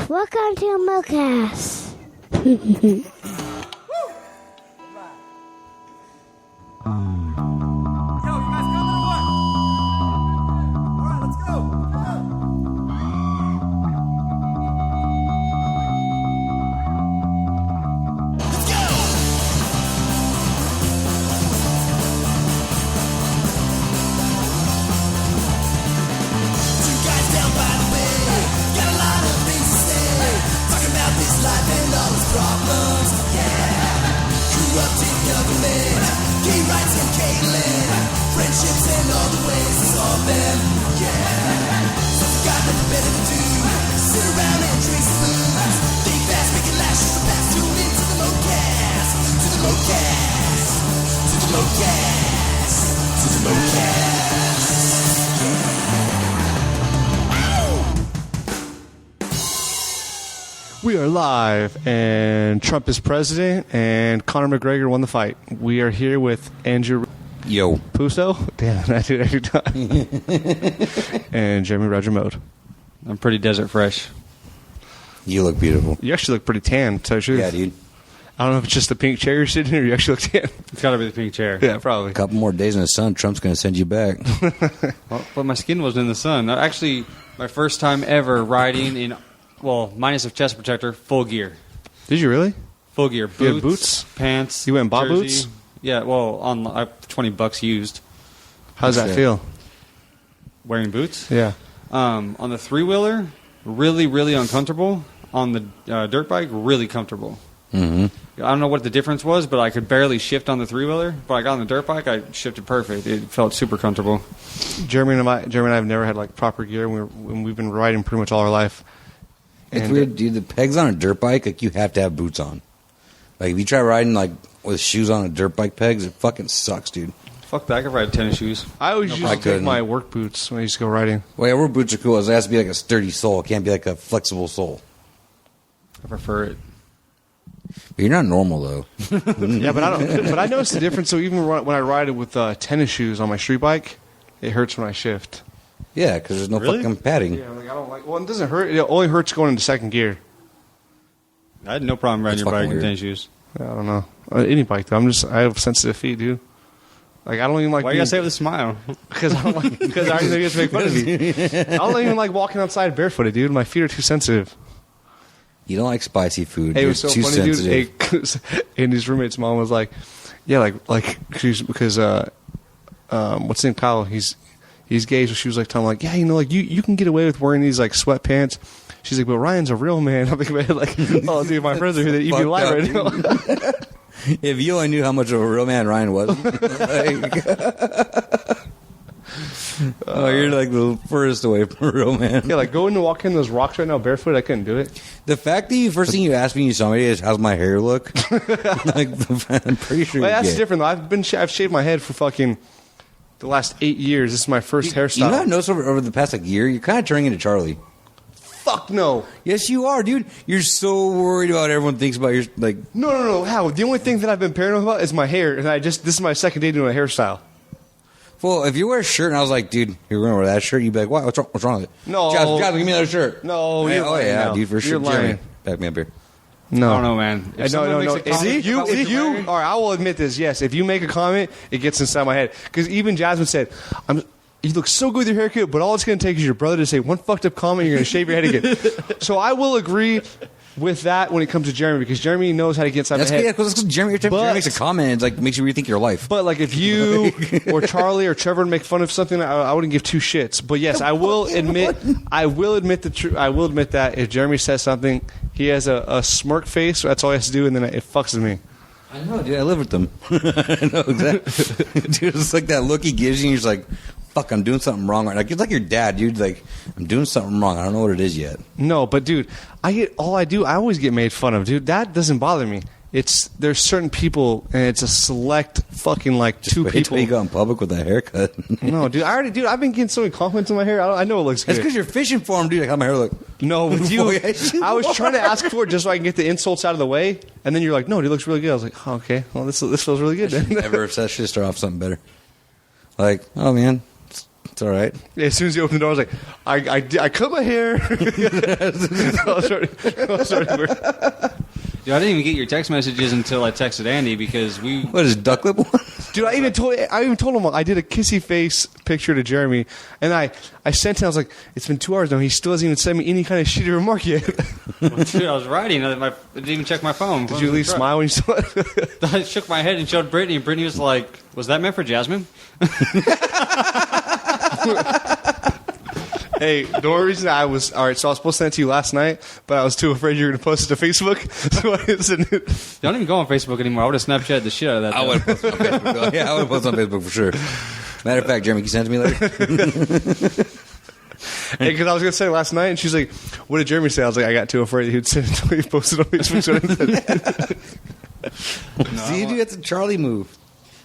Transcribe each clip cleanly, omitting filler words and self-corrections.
Welcome to ModeCast. Yo, you guys coming or what? Alright, let's go. We are live, and Trump is president, and Conor McGregor won the fight. We are here with Andrew Puso. Damn, I do it every time. And Jeremy Roger Mode. I'm pretty desert fresh. You look beautiful. You actually look pretty tan, to tell you the truth. Yeah, dude. I don't know if it's just the pink chair you're sitting in or you actually look tan. It's got to be the pink chair. Yeah, probably. A couple more days in the sun, Trump's going to send you back. Well, but my skin wasn't in the sun. Actually, my first time ever riding in, well, minus a chest protector, full gear. Did you really? Full gear. You had boots? Pants. You went and bought jersey. boots? Yeah, well, on $20 used. How does that feel? Wearing boots? Yeah. On the three-wheeler, really, really uncomfortable. On the dirt bike, really comfortable. Mm-hmm. I don't know what the difference was, but I could barely shift on the three-wheeler. But I got on the dirt bike, I shifted perfect. It felt super comfortable. Jeremy and I have never had like proper gear. We've been riding pretty much all our life. It's weird, dude. The pegs on a dirt bike, like, you have to have boots on. Like, if you try riding, like, with shoes on a dirt bike pegs, it fucking sucks, dude. Fuck that. I could ride tennis shoes. I always used to take my work boots when I used to go riding. Well, yeah, work boots are cool. It has to be like a sturdy sole. It can't be like a flexible sole. I prefer it. But you're not normal, though. Yeah, but I don't. But I noticed the difference. So even when I ride it with tennis shoes on my street bike, it hurts when I shift. Yeah, because there's no fucking padding. Yeah, like I don't like. Well, it doesn't hurt. It only hurts going into second gear. I had no problem riding your bike in tennis shoes. I don't know any bike though. I have sensitive feet, dude. Like I don't even like. Why you gotta say it with a smile? Because I don't like. Because I already get to make fun of me. I don't even like walking outside barefooted, dude. My feet are too sensitive. You don't like spicy food. Hey, it You're was so too funny, sensitive. dude. And his roommate's mom was like, "Yeah, because what's his name, Kyle? He's gay." So she was like telling him, like, "Yeah, you know, like you can get away with wearing these like sweatpants." She's like, "But Ryan's a real man." I'm thinking about it like, "Oh, dude, my friends are here that eat me alive right now." If you only knew how much of a real man Ryan was. You're like the furthest away from a real man. Yeah, like going to walk in those rocks right now barefoot, I couldn't do it. The fact that you first thing you asked me when you saw me is, "How's my hair look?" Like, I'm pretty sure. Well, that's different though. I've shaved my head for fucking the last 8 years. This is my first hairstyle. You know what I've noticed over the past year? You're kind of turning into Charlie. Fuck no. Yes, you are, dude. You're so worried about what everyone thinks about your, like... No. How? The only thing that I've been paranoid about is my hair, and this is my second day doing a hairstyle. Well, if you wear a shirt and I was like, "Dude, you're going to wear that shirt," you'd be like, "What? What's wrong with it?" No. Jasmine, give me another shirt. No, Hey, you're lying now. dude, for sure. You're lying. Jeremy, back me up here. No. I don't know, man. No. If you, all all right, I will admit this. Yes, if you make a comment, it gets inside my head. Because even Jasmine said, "You look so good with your haircut, but all it's going to take is your brother to say one fucked up comment, and you're going to shave your head again." So I will agree with that when it comes to Jeremy, because Jeremy knows how to get inside my head. Yeah, because Jeremy, every time Jeremy makes a comment, it's makes you rethink your life. But like if you or Charlie or Trevor make fun of something, I wouldn't give two shits. But yes, I will admit the truth. I will admit that if Jeremy says something, he has a smirk face. That's all he has to do, and then it fucks with me. I know, dude. I live with them. I know exactly. Dude, it's like that look he gives you, and he's like, "Fuck, I'm doing something wrong." Like, it's like your dad, dude. Like, "I'm doing something wrong. I don't know what it is yet." No, but dude, I always get made fun of, dude. That doesn't bother me. There's certain people, and it's a select fucking like two Wait people. till you go in public with that haircut. No, dude. I've been getting so many compliments on my hair. I know it looks good. That's because you're fishing for him, dude. Like, how my hair look? No, with you, I was trying to ask for it just so I can get the insults out of the way, and then you're like, "No, dude, looks really good." I was like, "Oh, okay, well, this feels really good." Then. Never said should start off something better. Like, "Oh man, It's all right. Yeah, as soon as he opened the door, I was like, I cut my hair. I was already weird. Dude, I didn't even get your text messages until I texted Andy because we. What is duck lip one? Dude, I even told him I did a kissy face picture to Jeremy, and I sent him. I was like, it's been 2 hours now. He still hasn't even sent me any kind of shitty remark yet. Well, dude, I was writing. I didn't even check my phone. Did you at least smile when you saw it? I shook my head and showed Brittany, and Brittany was like, "Was that meant for Jasmine?" Hey, the only reason I was all right, so I was supposed to send it to you last night, but I was too afraid you were going to post it to Facebook, so I didn't send it. Don't even go on Facebook anymore. I would have Snapchatted the shit out of that. I would have posted on Facebook. Yeah, I would have posted on Facebook for sure. Matter of fact, Jeremy, can you send it to me later? Hey, because I was going to say last night, and she's like, "What did Jeremy say?" I was like, "I got too afraid he'd send it until he posted on Facebook." So I didn't send it. See, dude, that's a Charlie move.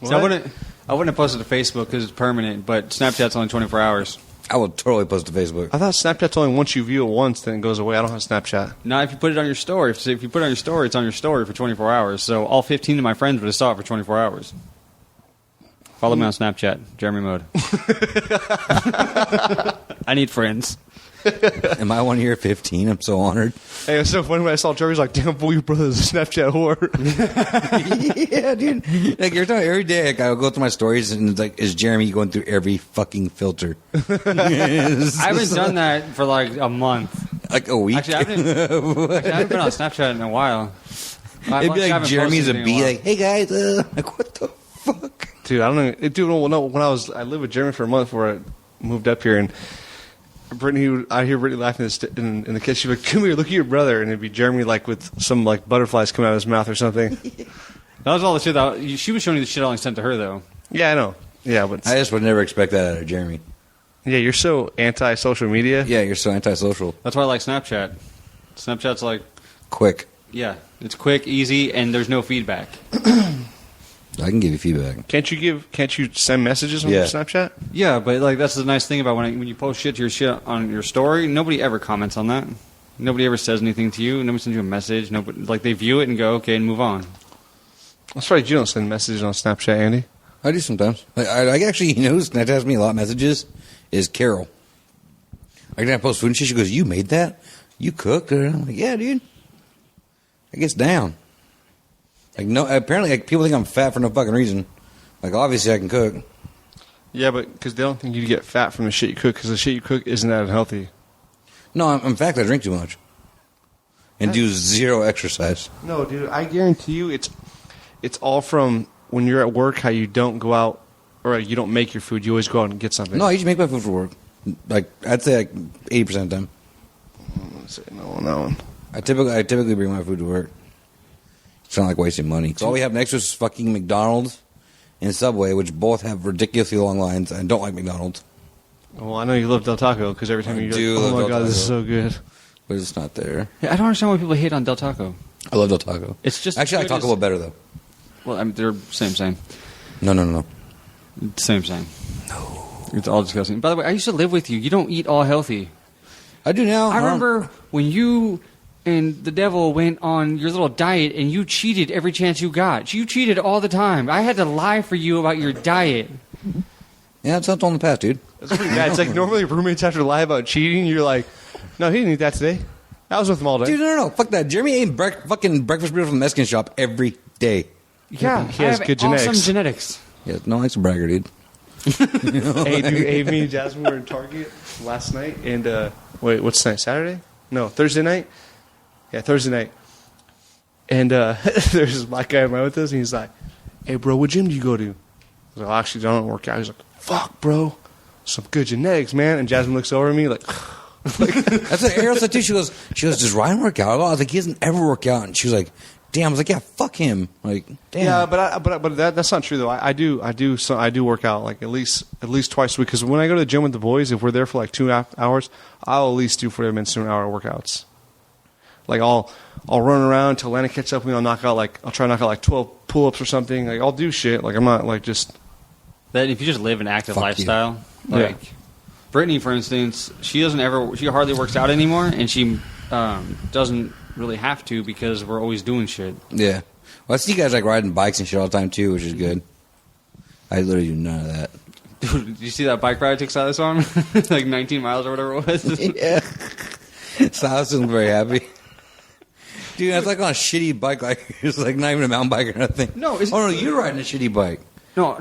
So I wouldn't have posted to Facebook because it's permanent, but Snapchat's only 24 hours. I will totally post to Facebook. I thought Snapchat's only once you view it once, then it goes away. I don't have Snapchat. Not if you put it on your story. If you put it on your story, it's on your story for 24 hours. So all 15 of my friends would have saw it for 24 hours. Follow me on Snapchat, Jeremy Mode. I need friends. Am I 1 year 15? I'm so honored. Hey, it was so funny when I saw Jeremy's like, "Damn, boy, your brother's a Snapchat whore." Yeah, dude. Like every day, like, I'll go through my stories and it's like, is Jeremy going through every fucking filter? I haven't done that for like a month. Like a week. Actually, I haven't been on Snapchat in a while. It'd be like Jeremy's a bee. Like, hey guys, like what the fuck? Dude, I don't know. Dude, no, when I lived with Jeremy for a month before I moved up here, and Brittany, I hear Brittany laughing in the kitchen. She'd be like, "Come here, look at your brother," and it'd be Jeremy like with some like butterflies coming out of his mouth or something. That was all the shit that she was showing you the shit I only sent to her though. Yeah, I know. Yeah, but I just would never expect that out of Jeremy. yeah, you're so anti-social media. Yeah, you're so antisocial. That's why I like Snapchat. Snapchat's like, Quick. yeah, it's quick, easy, and there's no feedback. I can give you feedback. Can't you send messages on Yeah. Snapchat? Yeah, but like that's the nice thing about when you post shit on your story, nobody ever comments on that. Nobody ever says anything to you. Nobody sends you a message. Nobody like they view it and go okay and move on. That's right. You don't send messages on Snapchat, Andy. I do sometimes. I actually, you know, who's that has me a lot of messages is Carol. Like, I post food and she goes, "You made that? You cooked?" And I'm like, "Yeah, dude." I gets down. Like, no, apparently, like, people think I'm fat for no fucking reason. Like, obviously, I can cook. Yeah, but because they don't think you get fat from the shit you cook, because the shit you cook isn't that unhealthy. No, in fact, I drink too much and do zero exercise. No, dude, I guarantee you, it's all from when you're at work, how you don't go out or you don't make your food. You always go out and get something. No, I usually make my food for work. Like, I'd say like 80% of the time. Let's say no on that one. I typically bring my food to work. It's not like wasting money. So all we have next is fucking McDonald's and Subway, which both have ridiculously long lines. I don't like McDonald's, Well, I know you love Del Taco because every time I you do go, love oh my Del god, this is Taco. so good. but it's not there. Yeah, I don't understand why people hate on Del Taco. I love Del Taco. It's just Actually, I like good Taco as- Bell better though. Well, I mean, they're same. No. Same. No. It's all disgusting. By the way, I used to live with you. You don't eat all healthy. I do now. I remember when you and the devil went on your little diet and you cheated every chance you got. You cheated all the time. I had to lie for you about your diet. Yeah, it's not all in the past, dude. That's pretty bad. It's like normally roommates have to lie about cheating. You're like, no, he didn't eat that today. I was with him all day. Dude, no. Fuck that. Jeremy ate fucking breakfast burrito from the Mexican shop every day. Yeah, He has I have good awesome genetics. genetics. Yeah, no, it's a bragger, dude. Hey, me and Jasmine were in Target last night, and wait, what's tonight? Saturday? No, Thursday night. Yeah, Thursday night. And there's this black guy in line with us, and he's like, "Hey, bro, what gym do you go to?" I was like, "Well, actually, I don't work out." He's like, "Fuck, bro, some good genetics, man." And Jasmine looks over at me like, That's what Ariel said too. She goes, "Does Ryan work out a lot?" I was like, "He doesn't ever work out." And she was like, "Damn." I was like, "Yeah, fuck him." Like, damn. "Yeah, but that's not true though. I do work out like at least twice a week because when I go to the gym with the boys, if we're there for like 2.5 hours, I'll at least do 40 minutes to an hour workouts. Like I'll run around until Lana catches up with me. I'll try to knock out like 12 pull-ups or something. Like I'll do shit. Like I'm not like just That if you just live an active Fuck lifestyle, you. like Yeah. Brittany, for instance, she hardly works out anymore, and she doesn't really have to because we're always doing shit. Yeah. Well, I see you guys like riding bikes and shit all the time too, which is good. I literally do none of that. Dude, did you see that bike ride I took Silas on? Like 19 miles or whatever it was. Yeah. Silas isn't very happy. Dude, that's like on a shitty bike. Like it's like not even a mountain bike or nothing. No, you're riding a shitty bike. No.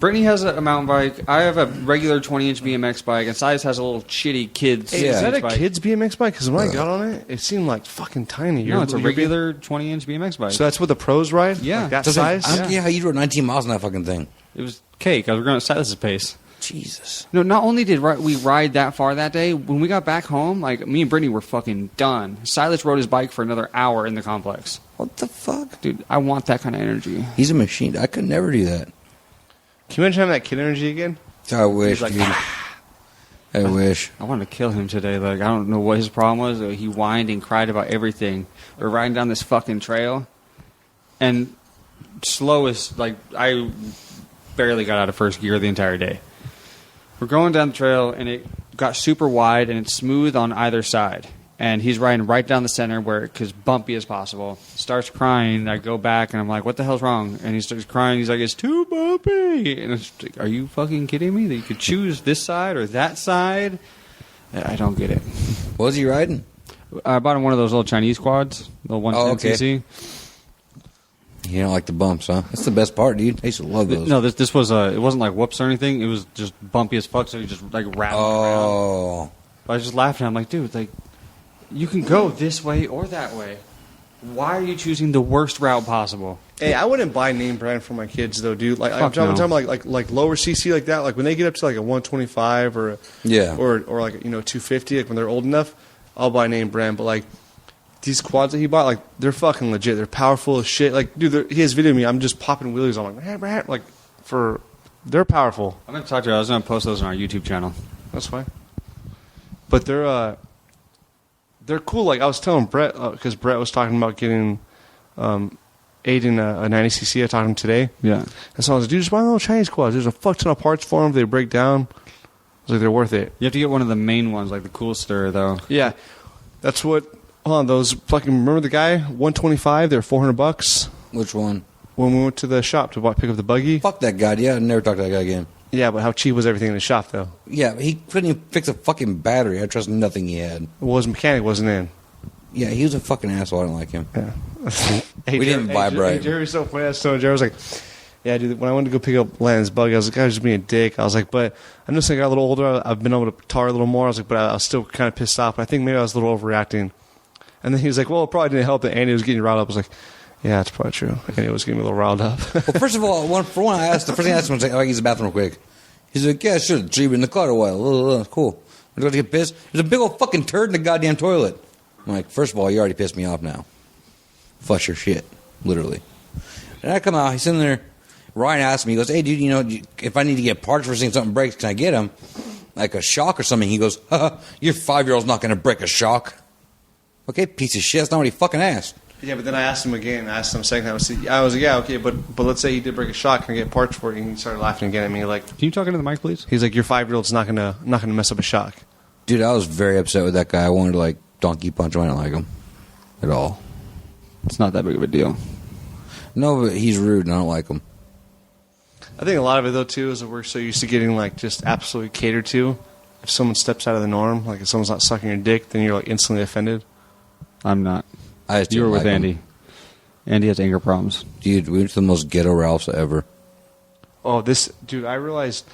Brittany has a mountain bike. I have a regular 20-inch BMX bike, and Silas has a little shitty kids. Hey, is that a bike. kid's BMX bike? Because when I got on it, it seemed like fucking tiny. No, it's a regular 20-inch BMX bike. So that's what the pros ride? Yeah. Like that Doesn't- size? I don't get how you rode 19 miles on that fucking thing. It was cake. I was going at Silas's pace. Jesus. No, not only did we ride that far that day, when we got back home, like, me and Brittany were fucking done. Silas rode his bike for another hour in the complex. What the fuck? Dude, I want that kind of energy. He's a machine. I could never do that. Can you imagine having that kid energy again? I wish, He's like, dude. I wish. I wanted to kill him today. Like, I don't know what his problem was. He whined and cried about everything. We're riding down this fucking trail, and slowest, like, I barely got out of first gear the entire day. We're going down the trail, and it got super wide, and it's smooth on either side. And he's riding right down the center where it's as bumpy as possible. Starts crying. I go back, and I'm like, what the hell's wrong? And he starts crying. He's like, it's too bumpy. And it's like, are you fucking kidding me? That you could choose this side or that side? I don't get it. What was he riding? I bought him one of those little Chinese quads, the 110cc. You don't like the bumps, huh? That's the best part, dude. I used to love those. No, this was it wasn't like whoops or anything. It was just bumpy as fuck. So he just like rattling around. Oh. I was just laughing. I'm like, dude, like you can go this way or that way. Why are you choosing the worst route possible? Hey, I wouldn't buy name brand for my kids though, dude. Like I'm Fuck no. talking like lower CC like that. Like when they get up to like a 125 or or like 250, like when they're old enough, I'll buy name brand. But like these quads that he bought, like they're fucking legit. They're powerful as shit. Like dude, he has video of me. I'm just popping wheelies. I'm like they're powerful. I'm gonna talk to you. I was gonna post those on our YouTube channel. That's fine. But they're cool. Like I was telling Brett, because Brett was talking about getting Aiden a 90cc. I talked to him today. Yeah. And so I was like, dude, just buy little Chinese quads. There's a fuck ton of parts for them. They break down. I was like, they're worth it. You have to get one of the main ones, like the cool stir, though. Yeah. That's what, hold on, those fucking, remember the guy? 125, they're $400. Which one? When we went to the shop to pick up the buggy. Fuck that guy. Yeah, I'd never talk to that guy again. Yeah, but how cheap was everything in the shop, though? Yeah, he couldn't even fix a fucking battery. I trust nothing he had. Well, his mechanic wasn't in. Yeah, he was a fucking asshole. I don't like him. Yeah. We didn't vibe right. Jerry's so funny. I was telling Jerry, I was like, yeah, dude, when I went to go pick up Landon's buggy, I was like, I was just being a dick. I was like, but I'm just like, I got a little older. I've been able to tar a little more. I was like, but I was still kind of pissed off. But I think maybe I was a little overreacting. And then he was like, well, it probably didn't help that Andy was getting riled up. I was like, yeah, it's probably true. Andy was getting me a little riled up. Well, first of all, the first thing I asked him was like, oh, I use the bathroom real quick. He's like, yeah, sure. Leave it in the car a while. Cool. I'm going to get pissed. There's a big old fucking turd in the goddamn toilet. I'm like, first of all, you already pissed me off now. Fuss your shit. Literally. And I come out, he's in there. Ryan asked me, he goes, hey, dude, if I need to get parts for seeing something breaks, can I get them? Like a shock or something. He goes, your 5-year-old's not going to break a shock. Okay, piece of shit. That's not what he fucking asked. Yeah, but then I asked him again. I asked him a second time. I was like, yeah, okay, but let's say he did break a shock. Can I get parts for it? And he started laughing again at me. Like, Can you talk into the mic, please? he's like, your 5-year-old's not gonna mess up a shock. Dude, I was very upset with that guy. I wanted to, like, donkey punch him. I don't like him at all. It's not that big of a deal. No, but he's rude and I don't like him. I think a lot of it though too is that we're so used to getting like just absolutely catered to. If someone steps out of the norm, like if someone's not sucking your dick, then you're like instantly offended. I'm not. I just You were didn't with like him. Andy. Andy has anger problems. Dude, we went to the most ghetto Ralph's ever. Oh, dude, I realized.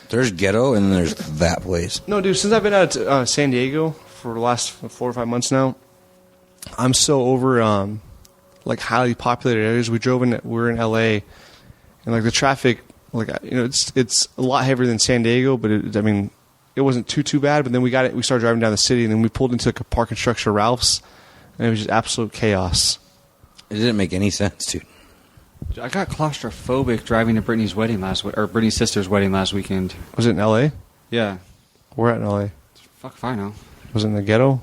There's ghetto and then there's that place. No, dude, since I've been out to San Diego for the last 4 or 5 months now, I'm so over like highly populated areas. We're in LA, and like the traffic, like it's a lot heavier than San Diego, but it wasn't too bad. But then we started driving down the city, and then we pulled into like a parking structure Ralph's, and it was just absolute chaos. It didn't make any sense, dude. I got claustrophobic driving to Brittany's wedding or Brittany's sister's wedding last weekend. Was it in LA? Yeah. We're at in LA. Fuck if I know. Was it in the ghetto?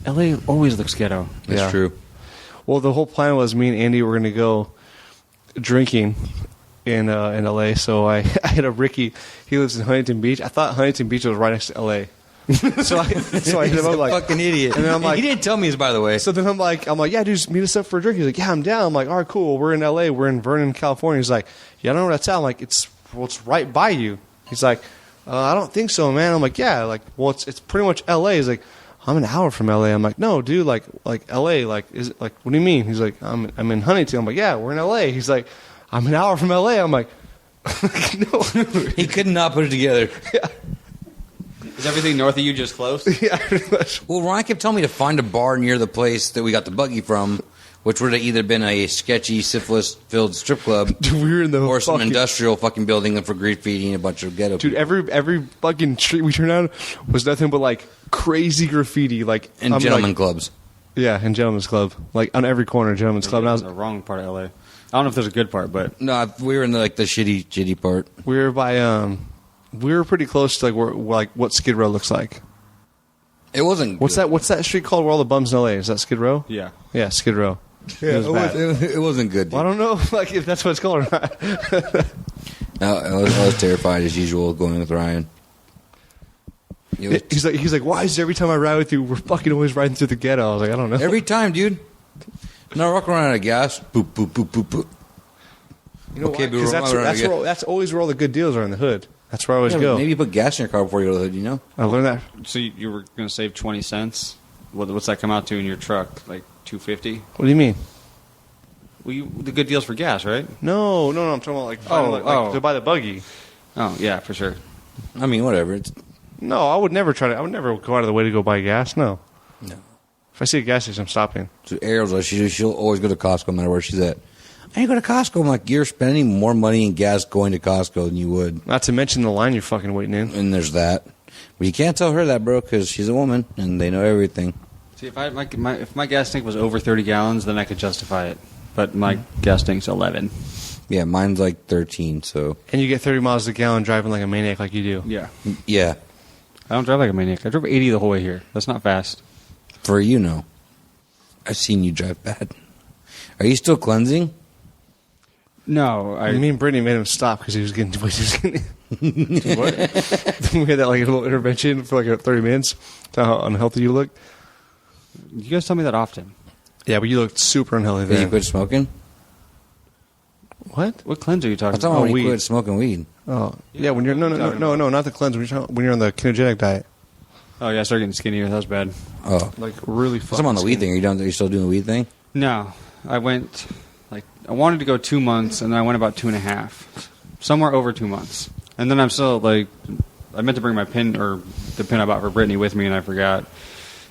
LA always looks ghetto. That's Yeah. true. Well, the whole plan was me and Andy were going to go drinking in LA. So I hit up Ricky. He lives in Huntington Beach. I thought Huntington Beach was right next to LA. so I hit him up like, fucking idiot. And then I'm like, he didn't tell me this, by the way. so then I'm like, yeah, dude, just meet us up for a drink. He's like, yeah, I'm down. I'm like, all right, cool. We're in LA. We're in Vernon, California. He's like, yeah, I don't know where that's at. I'm like, it's well, it's right by you. He's like, I don't think so, man. I'm like, yeah, like, well, it's pretty much L.A. He's like, I'm an hour from L.A. I'm like, no, dude, like L.A. Like, is it like, what do you mean? He's like, I'm in Huntington. I'm like, yeah, we're in L.A. He's like, I'm an hour from L.A. I'm like, no. He could not put it together. Yeah. Is everything north of you just close? Yeah, pretty much. Well, Ryan kept telling me to find a bar near the place that we got the buggy from, which would have either been a sketchy, syphilis-filled strip club Dude, we were in the or some fucking- industrial fucking building for graffiti and a bunch of ghetto Dude, people. every fucking street we turned on was nothing but like crazy graffiti, like And I'm gentlemen like, clubs. Yeah, and gentlemen's club, like on every corner, gentlemen's club. And I was, in the wrong part of LA. I don't know if there's a good part, but No, we were in the shitty part. we were by we were pretty close to like what Skid Row looks like. It wasn't. What's good. that? What's that street called where all the bums in LA? Is that Skid Row? yeah. Yeah, Skid Row. Yeah, it was bad. it wasn't good. Well, I don't know, like if that's what it's called or not. No, I was terrified as usual going with Ryan. It was- He's like, why is it every time I ride with you, we're fucking always riding through the ghetto? I was like, I don't know. every time, dude. No, rock around out of gas. Boop, boop, boop, boop, boop. You know Okay, why? but 'Cause we're- that's always where all the good deals are in the hood. That's where I always Yeah, go. maybe you put gas in your car before you go to the hood, you know? I learned that. So you were going to save 20 cents? What's that come out to in your truck? Like $2.50? What do you mean? Well, the good deals for gas, right? No. I'm talking about like to buy the buggy. Oh, yeah, for sure. I mean, whatever. It's No, I would never go out of the way to go buy gas. No. No. If I see a gas station, I'm stopping. So Ariel's like, she'll always go to Costco no matter where she's at. I ain't go to Costco. I'm like, you're spending more money in gas going to Costco than you would. Not to mention the line you're fucking waiting in. And there's that. But you can't tell her that, bro, because she's a woman and they know everything. See, if my gas tank was over 30 gallons, then I could justify it. But my gas tank's 11. Yeah, mine's like 13, so. And you get 30 miles a gallon driving like a maniac like you do. Yeah. Yeah, I don't drive like a maniac. I drove 80 the whole way here. That's not fast. for you know. I've seen you drive bad. Are you still cleansing? No, Me and Brittany made him stop because he was getting way too skinny. What? We had that like a little intervention for like 30 minutes to how unhealthy you look. You guys tell me that often. Yeah, but you looked super unhealthy Did you then. quit smoking? What? What cleanse are you I'm talking talking about? about when weed. you quit smoking weed. Oh, yeah. When you're no, not the cleanse. When you're on the ketogenic diet, Oh, yeah, I started getting skinnier. That was bad. Oh. like really. I'm on the weed thing. Are you still doing the weed thing? No, I went, I wanted to go 2 months, and then I went about 2.5. Somewhere over 2 months. And then I'm still, I meant to bring my pin, or the pin I bought for Brittany with me, and I forgot.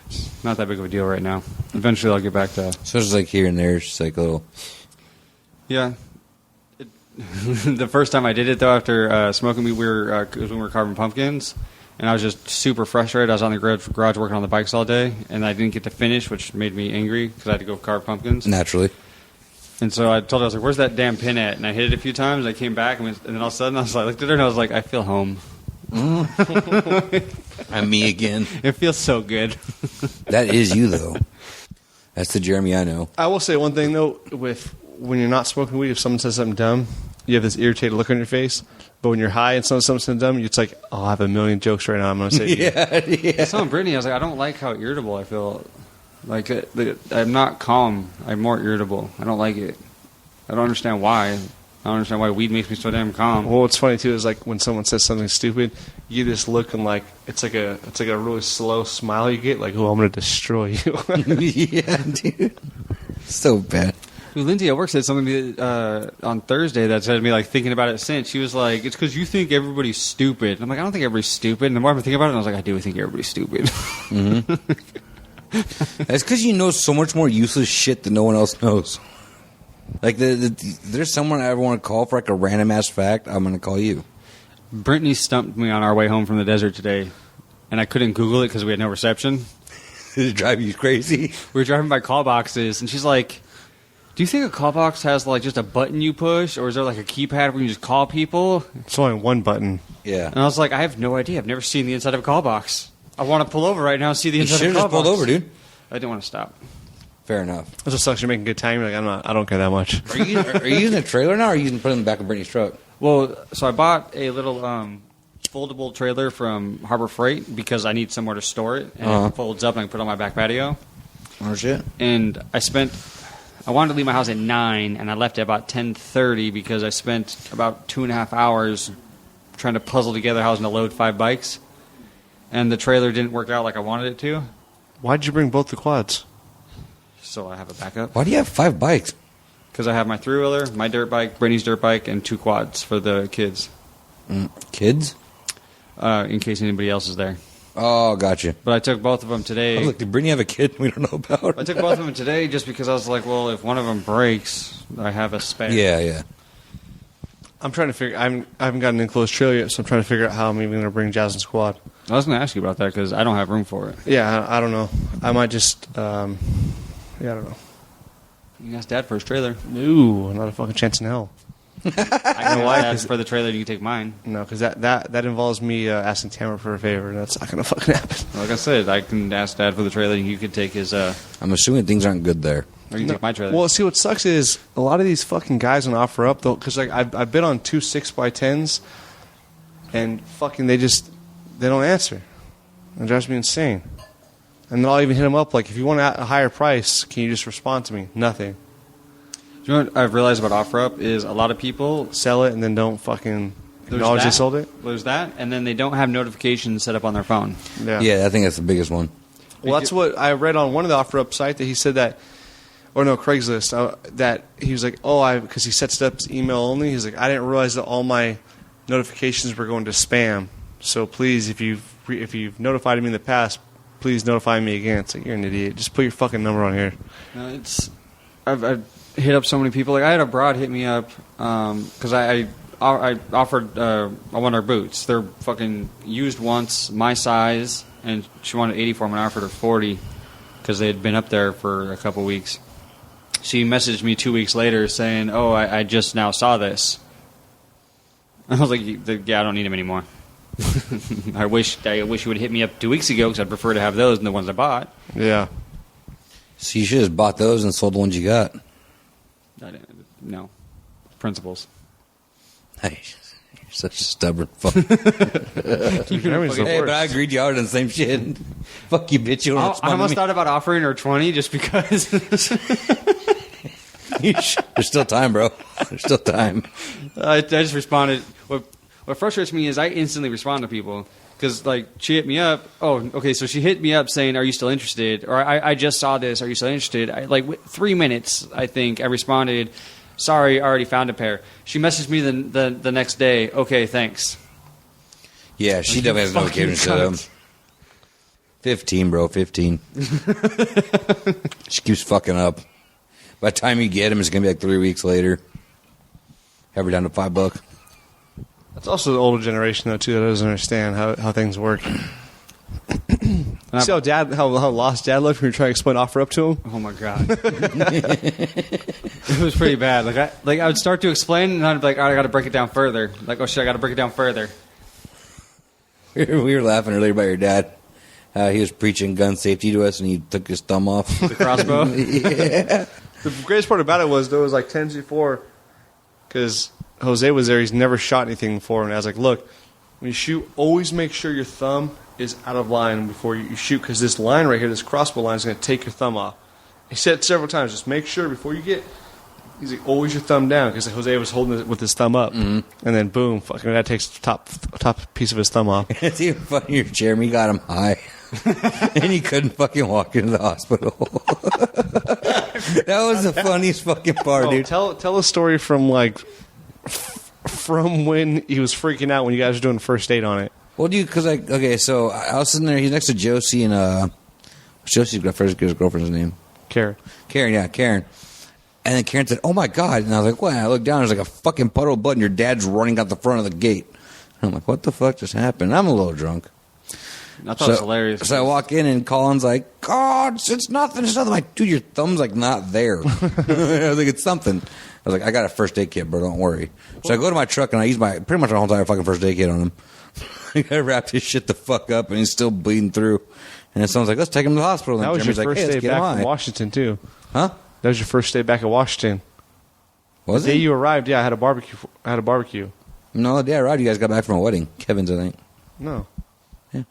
It's not that big of a deal right now. Eventually I'll get back to... So it's like here and there. It's just like a little. Yeah. The first time I did it, though, after smoking weed, it was when we were carving pumpkins, and I was just super frustrated. I was on the garage working on the bikes all day, and I didn't get to finish, which made me angry because I had to go carve pumpkins. Naturally. And so I told her, I was like, where's that damn pin at? And I hit it a few times, and I came back, and then all of a sudden, I looked at her, and I was like, I feel home. I'm me again. It feels so good. That is you, though. That's the Jeremy I know. I will say one thing though, with when you're not smoking weed, if someone says something dumb, you have this irritated look on your face. But when you're high and someone says something dumb, it's like, oh, I have a million jokes right now. I'm going to say, to you. Yeah. I was telling Brittany, I was like, I don't like how irritable I feel. Like, I'm not calm. I'm more irritable. I don't like it. I don't understand why. I don't understand why weed makes me so damn calm. Well, what's funny too is like when someone says something stupid, you just look and like it's like a really slow smile you get, like, oh, I'm going to destroy you. Yeah, dude. So bad. Dude, Lindsay at work said something on Thursday that said to me, like, thinking about it since. She was like, it's because you think everybody's stupid. And I'm like, I don't think everybody's stupid. And the more I've been thinking about it, I was like, I do think everybody's stupid. That's because you know so much more useless shit that no one else knows. Like, there's someone I ever want to call for like a random ass fact, I'm going to call you. Brittany stumped me on our way home from the desert today, and I couldn't Google it because we had no reception. Did it drive you crazy? We were driving by call boxes, and she's like, do you think a call box has like just a button you push, or is there like a keypad where you just call people? It's only one button. Yeah. And I was like, I have no idea. I've never seen the inside of a call box. I want to pull over right now and see the You inside should of a have call just pulled box. over, dude. I didn't want to stop. Fair enough. That's what sucks. You're making good time. You're like, I don't care that much. Are you using a trailer now, or are you putting it in the back of Brittany's truck? Well, so I bought a little foldable trailer from Harbor Freight because I need somewhere to store it, and it folds up and I can put it on my back patio. Oh, shit. And I spent I wanted to leave my house at 9, and I left at about 10:30 because I spent about 2.5 hours trying to puzzle together how I was going to load 5 bikes, and the trailer didn't work out like I wanted it to. Why'd you bring both the quads? So I have a backup. Why do you have 5 bikes? Because I have my 3-wheeler, my dirt bike, Brittany's dirt bike, and 2 quads for the kids. Kids? In case anybody else is there. Oh, gotcha. But I took both of them today. I was like, did Brittany have a kid we don't know about? I took both of them today just because I was like, well, if one of them breaks, I have a spare. Yeah. I'm trying to figure. I haven't got an enclosed trailer yet, so I'm trying to figure out how I'm even going to bring Jasmine's quad. I was going to ask you about that because I don't have room for it. Yeah, I don't know. I might just. I don't know. You can ask Dad for his trailer. No, not a fucking chance in hell. I can ask Dad for the trailer. You can take mine. No, because that involves me asking Tamara for a favor, and that's not going to fucking happen. Like I said, I can ask Dad for the trailer, and you could take his. I'm assuming things aren't good there. Or you can take my trailer. Well, see, what sucks is a lot of these fucking guys on offer up though, because like I've been on 2 6x10s, and fucking they don't answer. It drives me insane. And then I'll even hit them up like, if you want a higher price, can you just respond to me? Nothing. Do you know what I've realized about OfferUp is a lot of people Sell it and then don't fucking acknowledge they sold it. There's that, and then they don't have notifications set up on their phone. Yeah, I think that's the biggest one. Well, that's what I read on one of the OfferUp site that he said that, or no, Craigslist, that he was like, because he sets it up as email only. He's like, I didn't realize that all my notifications were going to spam. So please, if you've notified me in the past, please notify me again. It's like, you're an idiot. Just put your fucking number on here. No, I've hit up so many people. Like I had a broad hit me up because I offered I want her boots. They're fucking used once, my size, and she wanted 80 for them, and I offered her 40 because they had been up there for a couple weeks. She messaged me 2 weeks later saying, "Oh, I just now saw this." I was like, "Yeah, I don't need them anymore." I wish you would have hit me up 2 weeks ago because I'd prefer to have those than the ones I bought. Yeah. So you should have bought those and sold the ones you got. No. Principles. Hey, you're such a stubborn fuck. Jeremy's the Hey, but worst. I agreed you are doing the same shit. Fuck you, bitch. You don't I respond to almost me. thought about offering her 20 just because. There's still time, bro. There's still time. I just responded. What frustrates me is I instantly respond to people because, like, she hit me up. Oh, okay, so she hit me up saying, "Are you still interested?" Or I just saw this. Are you still interested? 3 minutes, I think. I responded, "Sorry, I already found a pair." She messaged me the next day. Okay, thanks. Yeah, she definitely has no occasion to set up. 15, bro. 15. She keeps fucking up. By the time you get him, it's going to be like 3 weeks later. Have her down to $5. That's also the older generation, though, too, that doesn't understand how things work. See how lost Dad looked when you were trying to explain OfferUp to him? Oh my god, it was pretty bad. I would start to explain, and I'd be like, "All right, I got to break it down further." Like, "Oh shit, I got to break it down further." We were laughing earlier about your dad. He was preaching gun safety to us, and he took his thumb off. The crossbow. Yeah. The greatest part about it was there was like 10 before, because Jose was there. He's never shot anything before, and I was like, "Look, when you shoot, always make sure your thumb is out of line before you shoot, because this line right here, this crossbow line, is going to take your thumb off." He said it several times. Just make sure before you get. He's like, always your thumb down, because Jose was holding it with his thumb up, and then boom, fucking that takes the top piece of his thumb off. It's even funnier, Jeremy got him high. And he couldn't fucking walk into the hospital. That was the funniest fucking part, dude. Tell a story from when he was freaking out when you guys were doing first date on it. Well, dude, because so I was sitting there. He's next to Josie and what's Josie's girlfriend's name? Karen. Karen, yeah, Karen. And then Karen said, "Oh my god!" And I was like, "What?" And I looked down. There's like a fucking puddle of blood, and your dad's running out the front of the gate. And I'm like, "What the fuck just happened?" I'm a little drunk. I thought it was hilarious. So I walk in, and Colin's like, "God, it's nothing. It's nothing." I'm like, "Dude, your thumb's like not there." I was like, "It's something." I was like, "I got a first aid kit, bro. Don't worry." So I go to my truck, and I use pretty much my whole entire fucking first aid kit on him. I wrapped his shit the fuck up, and he's still bleeding through. And someone's like, "Let's take him to the hospital." And That was Jeremy's your like, first "Hey, day let's get him back from high." Washington, too. Huh? That was your first day back at Washington. Was The day it? you arrived, yeah, I had a barbecue. No, the day I arrived, you guys got back from a wedding. Kevin's, I think. No. Yeah.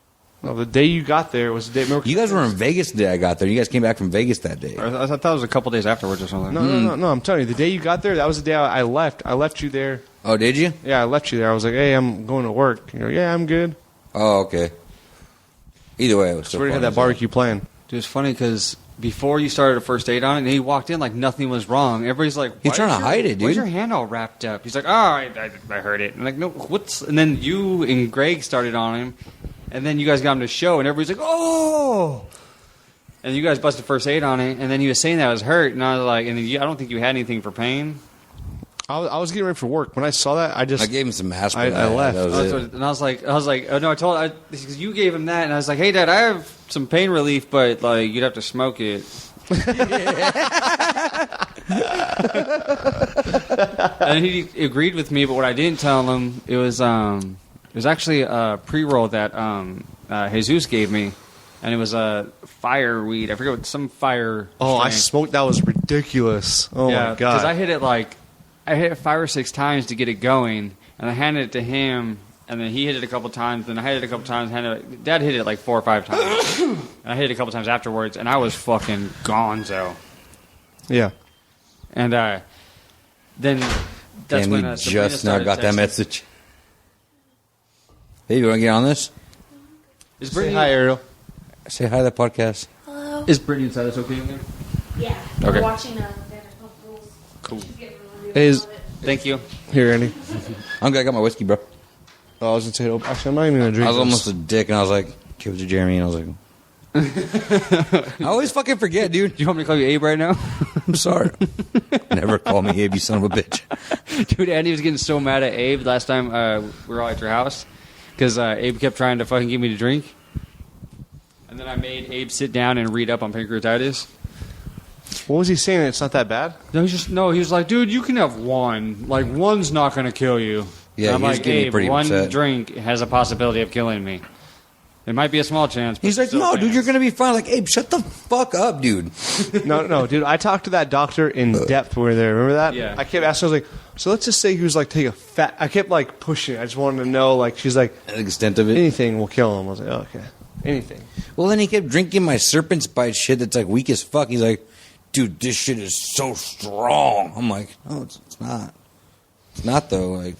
No, the day you got there was the day. Remember, You guys were in Vegas the day I got there. You guys came back from Vegas that day. I thought it was a couple days afterwards or something. No. I'm telling you, the day you got there, that was the day I left. I left you there. Oh, did you? Yeah, I left you there. I was like, hey, I'm going to work. You're like, yeah, I'm good. Oh, okay. Either way, it was So so we already had that barbecue plan. Dude, it's funny because before you started a first date on it, and he walked in like nothing was wrong. Everybody's like, He's "Why trying is to hide it, dude." Why's your hand all wrapped up? He's like, oh, I heard it. And like, no, what's... And then you and Greg started on him, and then you guys got him to show, and everybody's like, oh! And you guys busted first aid on it, and then he was saying that I was hurt, and I was like, and then I don't think you had anything for pain. I was getting ready for work. When I saw that, I gave him some aspirin. I left. That was it. And I was like, oh no, because you gave him that, and I was like, hey, Dad, I have some pain relief, but like you'd have to smoke it. And he agreed with me, but what I didn't tell him, it was actually a pre-roll that Jesus gave me, and it was a fire weed. I forget what, some fire. Oh, I strain. smoked. That was ridiculous. Oh Yeah, my because god! I hit it 5 or 6 times to get it going, and I handed it to him, and then he hit it a couple times, then I hit it a couple times. Dad hit it like 4 or 5 times, and I hit it a couple times afterwards, and I was fucking gonzo. Yeah. And then that's And when we Sabrina just now started got that texting. message. Hey, you want to get on this? Is Say Brittany, hi, Ariel. Say hi to the podcast. Hello. is Brittany inside us okay in there? Yeah. Okay. We're watching Vanderpump Rules. Cool. She's getting really Is- about it. Thank you. Here, Andy. I'm good. I got my whiskey, bro. Oh, I was gonna say. Oh, actually, I'm not even gonna drink. I was this. almost a dick, and I was like, give it to Jeremy, and I was like... I always fucking forget, dude. Do you want me to call you Abe right now? I'm sorry. Never call me Abe, you son of a bitch. Dude, Andy was getting so mad at Abe last time we were all at your house because Abe kept trying to fucking get me to drink. And then I made Abe sit down and read up on pancreatitis. What was he saying? It's not that bad. No, he was like, dude, you can have one. Like, one's not going to kill you. Yeah, and I'm he was like, getting Abe, pretty one upset. drink has a possibility of killing me. It might be a small chance. But He's like, still no, dude, chance." you're going to be fine. Like, Abe, shut the fuck up, dude. No, dude. I talked to that doctor in depth when we were there. Remember that? Yeah. I kept asking. I was like, so let's just say he was like taking a fat. I kept like pushing. I just wanted to know. Like, she's like, The extent of it. anything will kill him. I was like, oh, okay, anything. Well, then he kept drinking my serpent's bite shit that's like weak as fuck. He's like, dude, this shit is so strong. I'm like, no, it's not. It's not, though. Like,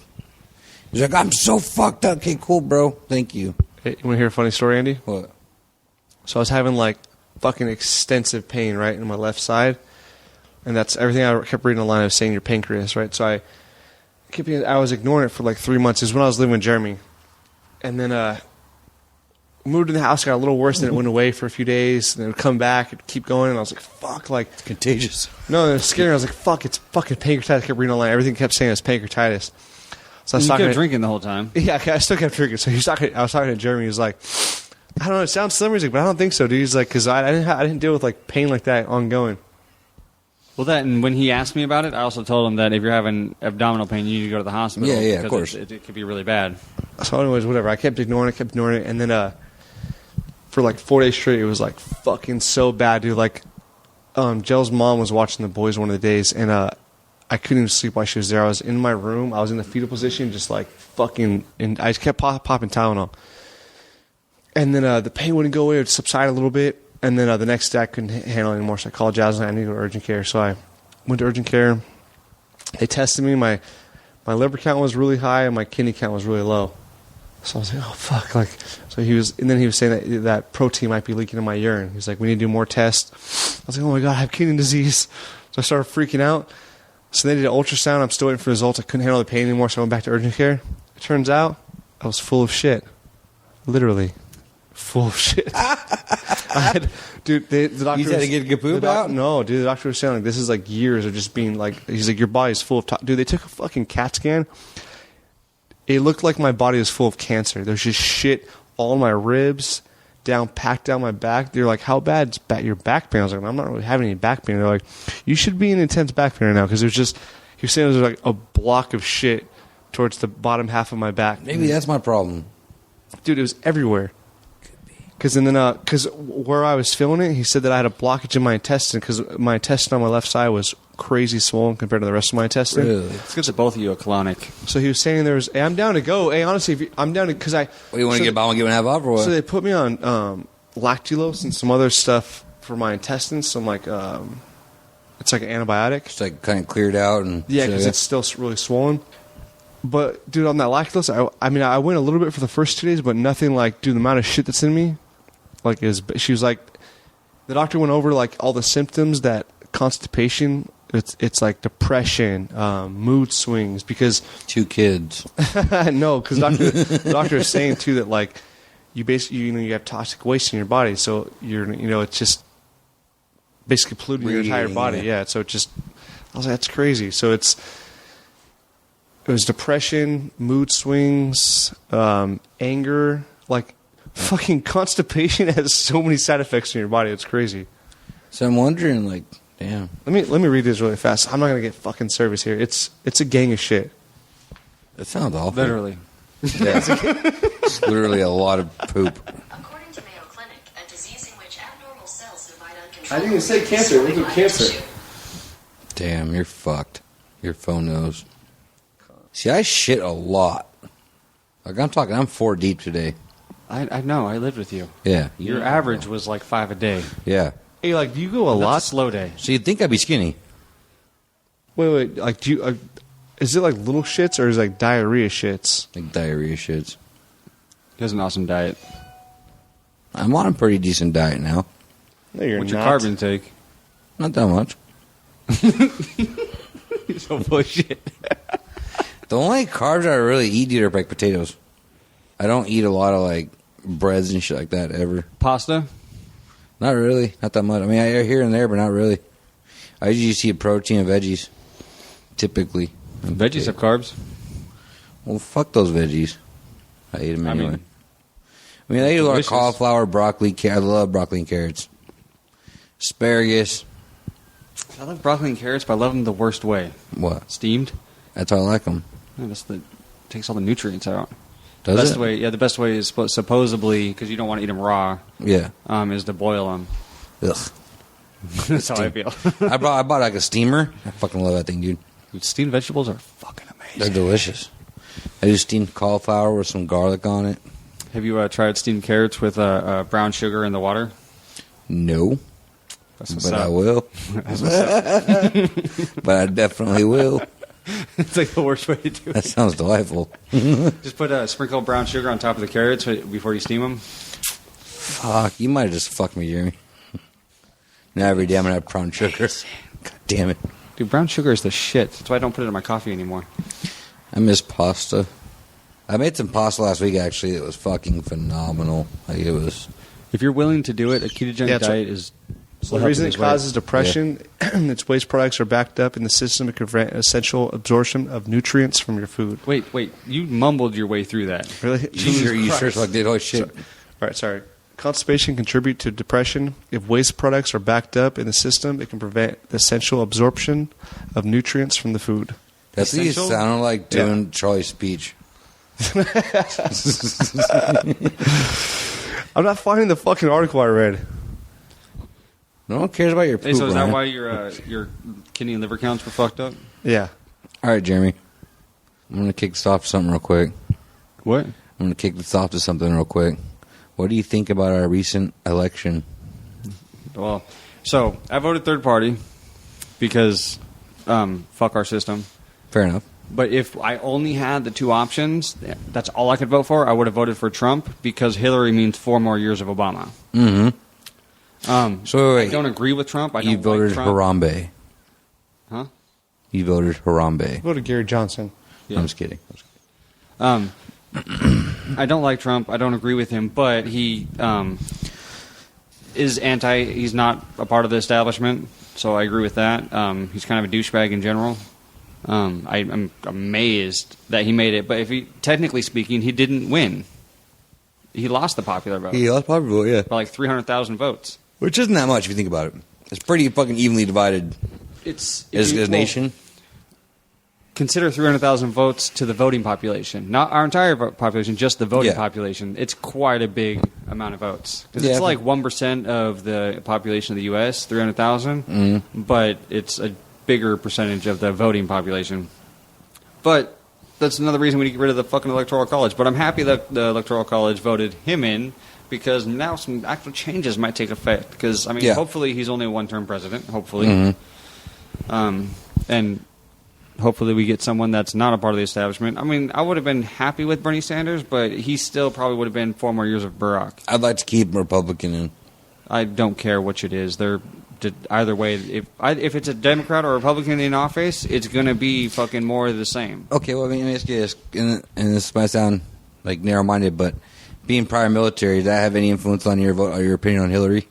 he's like, I'm so fucked up. Okay, cool, bro. Thank you. Hey, you want to hear a funny story, Andy? What? So I was having like fucking extensive pain right in my left side, and that's everything I kept reading online of saying your pancreas, right? So I was ignoring it for like 3 months. It was when I was living with Jeremy, and then moved in the house, got a little worse, and it went away for a few days, and then it would come back, it'd keep going, and I was like, fuck, like It's contagious. no, it was scary. I was like, fuck, it's fucking pancreatitis. I kept reading online, everything kept saying it was pancreatitis. So I was You talking kept to- drinking the whole time. Yeah, I still kept drinking. So I was talking to Jeremy. He was like, I don't know, it sounds similar, but I don't think so, dude. He's like, because I didn't deal with like pain like that ongoing. Well, and when he asked me about it, I also told him that if you're having abdominal pain, you need to go to the hospital. Yeah, of because course. It could be really bad. So anyways, whatever. I kept ignoring it, and then for like 4 days straight, it was like fucking so bad, dude. Like, Jell's mom was watching the boys one of the days, and I couldn't even sleep while she was there. I was in my room. I was in the fetal position, just like fucking, and I just kept popping Tylenol. And then the pain wouldn't go away. It would subside a little bit. And then the next day I couldn't handle it anymore. So I called Jazz and I needed to go to urgent care. So I went to urgent care. They tested me. My liver count was really high and my kidney count was really low. So I was like, oh, fuck. Like, so he was saying that protein might be leaking in my urine. He's like, we need to do more tests. I was like, oh my God, I have kidney disease. So I started freaking out. So they did an ultrasound. I'm still waiting for results. I couldn't handle the pain anymore. So I went back to urgent care. It turns out I was full of shit. Literally. Full of shit. Dude, the doctor You had to get Gapoop out? No, dude, the doctor was saying like this is like years of just being like, he's like, your body's full of dude, they took a fucking CAT scan. It looked like my body was full of cancer. There's just shit all in my ribs, packed down my back. They're like, how bad is your back pain? I was like, I'm not really having any back pain. They're like, you should be in intense back pain right now because there's just, he was saying there's like a block of shit towards the bottom half of my back. Maybe that's my problem. Dude, it was everywhere. Because where I was feeling it, he said that I had a blockage in my intestine because my intestine on my left side was crazy swollen compared to the rest of my intestine. Really? It's because of both of you are colonic. So he was saying hey, I'm down to go. Hey, honestly, I'm down to, because I... What, you want to get buy one, get one half off or what? So they put me on lactulose and some other stuff for my intestines. Some like, it's like an antibiotic. It's like kind of cleared out and... Yeah, because it's still really swollen. But, dude, on that lactulose, I mean, I went a little bit for the first 2 days, but nothing like, dude, the amount of shit that's in me, like, she was like, the doctor went over, like, all the symptoms that constipation, it's like depression, mood swings, because... 2 kids. No, because the doctor is saying, too, that, like, you basically, you have toxic waste in your body, so it's just basically polluting your entire body. Yeah, so it just, I was like, that's crazy. So it was depression, mood swings, anger, like fucking constipation has so many side effects in your body. It's crazy. So I'm wondering, like, damn. Let me read this really fast. I'm not gonna get fucking service here. It's a gang of shit. That sounds awful. Literally. Yeah. It's literally a lot of poop. According to Mayo Clinic, a disease in which abnormal cells divide I didn't even say cancer. It wasn't cancer. Damn, you're fucked. Your phone knows. See, I shit a lot. Like, I'm 4 deep today. I know. I lived with you. Yeah. Your average was like 5 a day. Yeah. Hey, like, do you go a That's lot? a slow day. So you'd think I'd be skinny. Wait. Like, do you? Is it like little shits or is it like diarrhea shits? Like diarrhea shits. He has an awesome diet. I'm on a pretty decent diet now. No, you're What's not. your carb intake? Not that much. You're so bullshit. The only carbs I really eat are like potatoes. I don't eat a lot of like breads and shit like that ever. Pasta? Not really. Not that much. I mean, I here and there, but not really. I usually just eat protein and veggies. Typically. Veggies have carbs. Well, fuck those veggies. I eat them anyway. I eat a lot of delicious. cauliflower, broccoli, I love broccoli and carrots. Asparagus. I love broccoli and carrots, but I love them the worst way. What? Steamed. That's how I like them. Yeah, takes all the nutrients out. Does best it? way, yeah, the best way is supposedly, because you don't want to eat them raw, Yeah. is to boil them. Ugh. That's how I feel. I bought like a steamer. I fucking love that thing, dude. Steamed vegetables are fucking amazing. They're delicious. I do steamed cauliflower with some garlic on it. Have you tried steamed carrots with brown sugar in the water? No. That's what's But up. I will. That's what's up. But I definitely will. It's like the worst way to do That it. sounds delightful. Just put a sprinkle of brown sugar on top of the carrots before you steam them. Fuck, you might have just fucked me, Jeremy. Now every day I'm gonna have brown sugar. God damn it. Dude, brown sugar is the shit. That's why I don't put it in my coffee anymore. I miss pasta. I made some pasta last week, actually. It was fucking phenomenal. Like, it was... If you're willing to do it, a ketogenic Yeah, it's diet is... So the reason it causes depression, its waste products are backed up in the system to prevent essential absorption of nutrients from your food. Wait. You mumbled your way through that. Really? You sure fuck did? Oh, shit. Sorry. Constipation contribute to depression. If waste products are backed up in the system, it can prevent the essential absorption of nutrients from the food. That's what you Essential? sounded like doing Charlie's speech. I'm not finding the fucking article I read. No one cares about your poop, Hey, so is that Ryan. why your kidney and liver counts were fucked up? Yeah. All right, Jeremy. I'm going to kick this off to something real quick. What? I'm going to kick this off to something real quick. What do you think about our recent election? Well, so I voted third party because fuck our system. Fair enough. But if I only had the two options, that's all I could vote for. I would have voted for Trump because Hillary means 4 more years of Obama. Mm-hmm. So wait, I don't agree with Trump. I you don't voted like Trump. Harambe. Huh? You voted Harambe. Voted Gary Johnson. Yeah. I'm just kidding. I don't like Trump. I don't agree with him, but he is anti. He's not a part of the establishment, so I agree with that. He's kind of a douchebag in general. I'm amazed that he made it, but if he, technically speaking, he didn't win. He lost the popular vote He lost popular vote, yeah. by like 300,000 votes. Which isn't that much if you think about it. It's pretty fucking evenly divided It's as a nation. consider 300,000 votes to the voting population. Not our entire population, just the voting Yeah. population. It's quite a big amount of votes. 'Cause Yeah, it's I like think- 1% of the population of the U.S., 300,000. But it's a bigger percentage of the voting population. But that's another reason we need to get rid of the fucking Electoral College. But I'm happy that the Electoral College voted him in, because now some actual changes might take effect. Because, I mean, Yeah. hopefully he's only a one-term president, hopefully. And hopefully we get someone that's not a part of the establishment. I mean, I would have been happy with Bernie Sanders, but he still probably would have been 4 more years of Barack. I'd like to keep Republican in. I don't care which it is. They're either way. If it's a Democrat or Republican in office, it's going to be fucking more of the same. Okay, well, let me ask you this, and this might sound like narrow-minded, but being prior military, did that have any influence on your vote or your opinion on Hillary?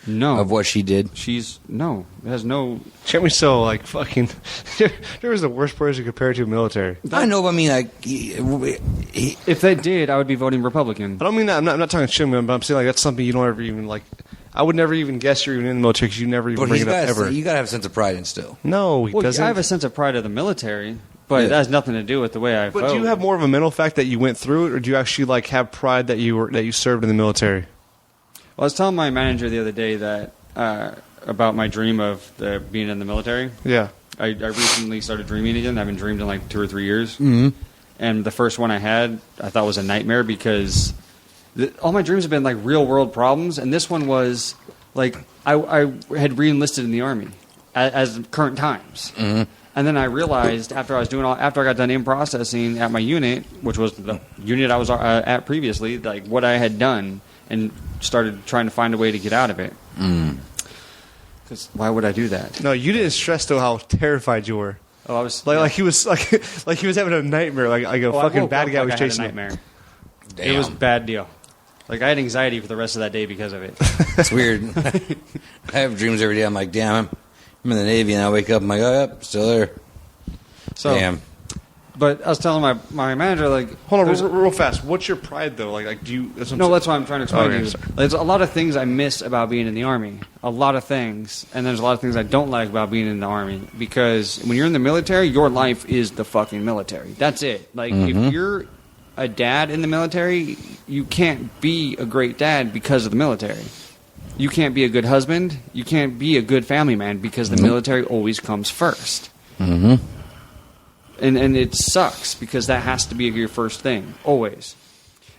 No. Of what she did? No. It has no... Can't we still, like, fucking... there was the worst person compared to military. I know, but I mean, like, If they did, I would be voting Republican. I don't mean that. I'm not talking shit, but I'm saying, like, that's something you don't ever even, like... I would never even guess you're even in the military because you never even but bring he's it up got ever. you got to have a sense of pride in still. No, he Well, doesn't. I have a sense of pride of the military, but Yeah. it has nothing to do with the way I vote. But do you have more of a mental fact that you went through it, or do you actually, like, have pride that you served in the military? Well, I was telling my manager the other day that about my dream of being in the military. Yeah. I recently started dreaming again. I haven't dreamed in like 2 or 3 years. Mm-hmm. And the first one I had, I thought was a nightmare because all my dreams have been like real world problems, and this one was like I had re-enlisted in the Army as current times. Mm-hmm. And then I realized after I got done in processing at my unit, which was the unit I was at previously, like what I had done, and started trying to find a way to get out of it. Because why would I do that? No, you didn't stress though how terrified you were. Oh, I was Like he was like he was having a nightmare. Like a Oh, I fucking woke bad up guy like was I had a chasing him. nightmare. Damn. It was a bad deal. Like I had anxiety for the rest of that day because of it. It's weird. I have dreams every day. I'm like, damn, I'm in the Navy, and I wake up, I'm like, oh, yep, still there. So, Damn. but I was telling my manager like, Hold on, there's- real fast. What's your pride though? Like do you? That's what I'm No, saying. that's what I'm trying to explain Okay, to you. sorry. There's a lot of things I miss about being in the Army. A lot of things. And there's a lot of things I don't like about being in the Army. Because when you're in the military, your life is the fucking military. That's it. Like, if you're a dad in the military, you can't be a great dad because of the military. You can't be a good husband. You can't be a good family man because the military always comes first. Mm-hmm. And it sucks because that has to be your first thing, always.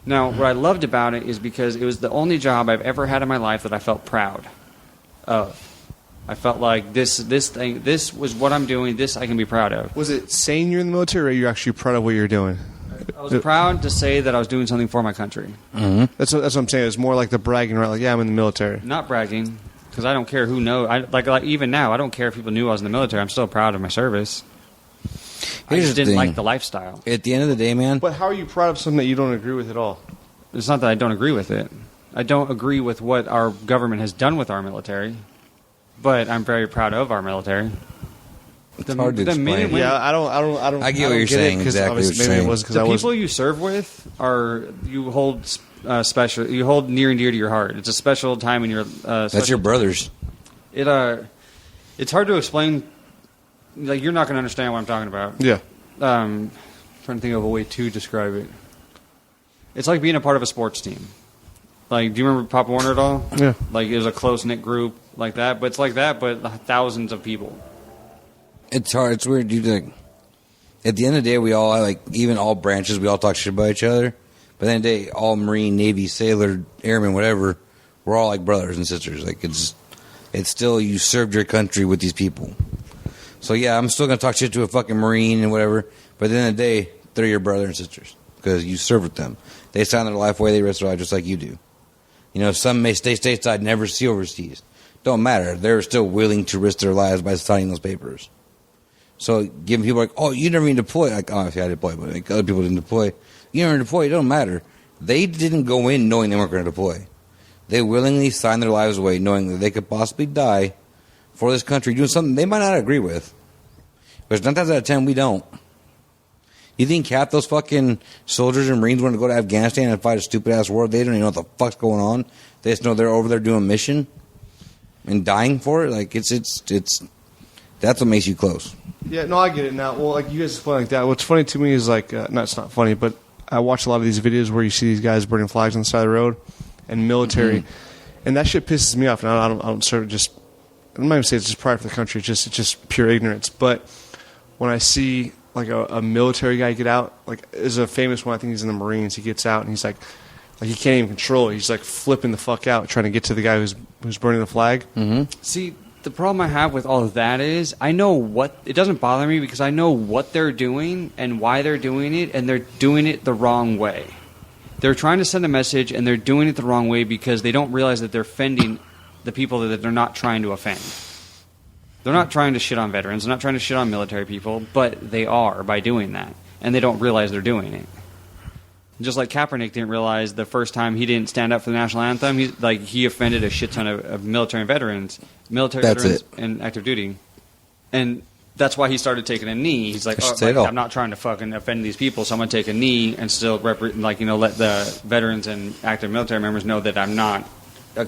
Now, what I loved about it is because it was the only job I've ever had in my life that I felt proud of. I felt like this was what I'm doing, this I can be proud of. Was it saying you're in the military, or are you actually proud of what you're doing? I was proud to say that I was doing something for my country. That's what I'm saying. It's more like the bragging, right? Like, yeah, I'm in the military. Not bragging, because I don't care who knows. Like even now, I don't care if people knew I was in the military. I'm still proud of my service. I Here's just the didn't thing. like the lifestyle. At the end of the day, man, But how are you proud of something that you don't agree with at all? It's not that I don't agree with it. I don't agree with what our government has done with our military, but I'm very proud of our military. it's hard to explain. Yeah, I don't. I get what you're saying, exactly what you're maybe saying. it was because The I was. people you serve with are you hold special. You hold near and dear to your heart. It's a special time in your. That's your brothers. It's hard to explain. Like you're not going to understand what I'm talking about. Yeah. Trying to think of a way to describe it. It's like being a part of a sports team. Like, do you remember Pop Warner at all? Yeah. Like it was a close knit group like that, but it's like that, but thousands of people. It's hard. It's weird. You like. At the end of the day, we all like even all branches. We all talk shit about each other. But at the end of the day, all Marine, Navy, Sailor, Airman, whatever, we're all like brothers and sisters. Like it's still you served your country with these people. So yeah, I'm still gonna talk shit to a fucking Marine and whatever. But at the end of the day, they're your brother and sisters because you serve with them. They sign their life away. They risk their life just like you do. You know, some may stay stateside, never see overseas. Don't matter. They're still willing to risk their lives by signing those papers. So giving people like, oh, you never even deploy. Like, obviously I deploy, but like other people didn't deploy. You never deploy. It don't matter. They didn't go in knowing they weren't going to deploy. They willingly signed their lives away knowing that they could possibly die for this country doing something they might not agree with. But 9 times out of 10, we don't. You think half those fucking soldiers and Marines want to go to Afghanistan and fight a stupid-ass war? They don't even know what the fuck's going on. They just know they're over there doing a mission and dying for it. Like, it's that's what makes you close. Yeah, no, I get it now. Well, like you guys explain like that. What's funny to me is like, no, it's not funny, but I watch a lot of these videos where you see these guys burning flags on the side of the road and military, and that shit pisses me off. And I don't sort of just, I'm not even saying it's just pride for the country. It's just pure ignorance. But when I see like a military guy get out, like there's a famous one. I think he's in the Marines. He gets out and he's like he can't even control it. He's like flipping the fuck out trying to get to the guy who's burning the flag. Mm-hmm. See, the problem I have with all of that is I know what it doesn't bother me because I know what they're doing and why they're doing it, and they're doing it the wrong way. They're trying to send a message, and they're doing it the wrong way because they don't realize that they're offending the people that they're not trying to offend. They're not trying to shit on veterans. They're not trying to shit on military people, but they are by doing that, and they don't realize they're doing it. Just like Kaepernick didn't realize the first time he didn't stand up for the national anthem, he offended a shit ton of military veterans and active duty, and that's why he started taking a knee. He's like, I'm not trying to fucking offend these people, so I'm gonna take a knee and still let the veterans and active military members know that I'm not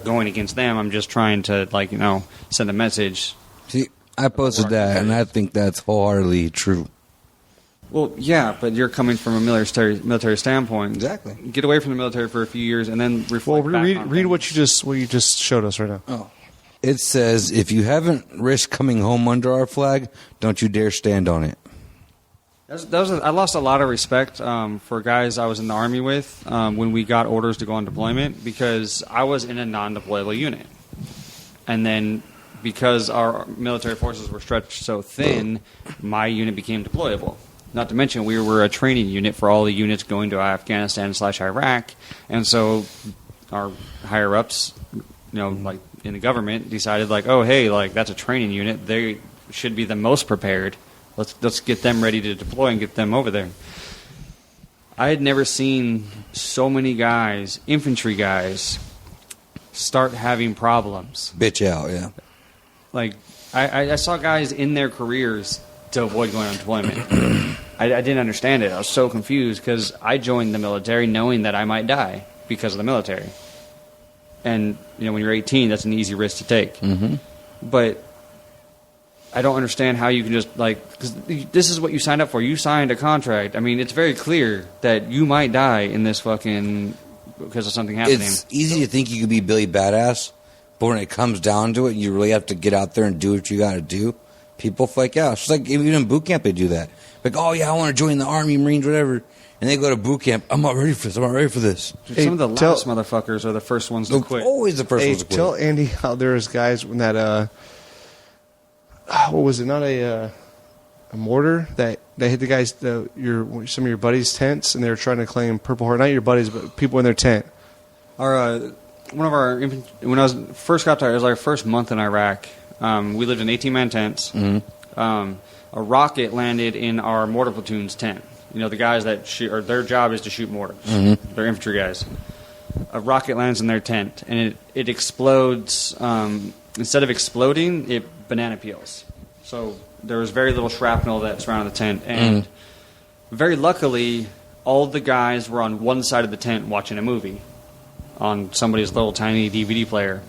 going against them. I'm just trying to send a message. See, I posted that, and I think that's wholeheartedly true. Well, yeah, but you're coming from a military standpoint. Exactly. Get away from the military for a few years and then reflect back on read things. what you just showed us right now. Oh. It says, if you haven't risked coming home under our flag, don't you dare stand on it. I lost a lot of respect for guys I was in the Army with when we got orders to go on deployment because I was in a non-deployable unit. And then because our military forces were stretched so thin, my unit became deployable. Not to mention, we were a training unit for all the units going to Afghanistan/Iraq, and so our higher ups, like in the government, decided oh, hey, that's a training unit. They should be the most prepared. Let's get them ready to deploy and get them over there. I had never seen so many guys, infantry guys, start having problems. Bitch out, yeah. I saw guys in their careers to avoid going on deployment. I didn't understand it. I was so confused because I joined the military knowing that I might die because of the military. And, when you're 18, that's an easy risk to take. Mm-hmm. But I don't understand how you can just, because this is what you signed up for. You signed a contract. I mean, it's very clear that you might die in this because of something happening. It's easy to think you could be Billy Badass, but when it comes down to it, you really have to get out there and do what you got to do. People flake out. It's like even in boot camp they do that. Oh yeah, I want to join the Army, Marines, whatever. And they go to boot camp. I'm not ready for this. Dude, some of the last motherfuckers are the first ones to quit. Always the first ones to quit. Tell Andy how there's guys when that what was it? Not a mortar that hit the guys some of your buddies' tents, and they were trying to claim Purple Heart. Not your buddies, but people in their tent. When I was first got there, it was our first month in Iraq. We lived in 18-man tents. Mm-hmm. A rocket landed in our mortar platoon's tent. The guys that shoot, or their job is to shoot mortars. Mm-hmm. They're infantry guys. A rocket lands in their tent, and it explodes. Instead of exploding, it banana peels. So there was very little shrapnel that surrounded the tent. And very luckily, all the guys were on one side of the tent watching a movie on somebody's little tiny DVD player,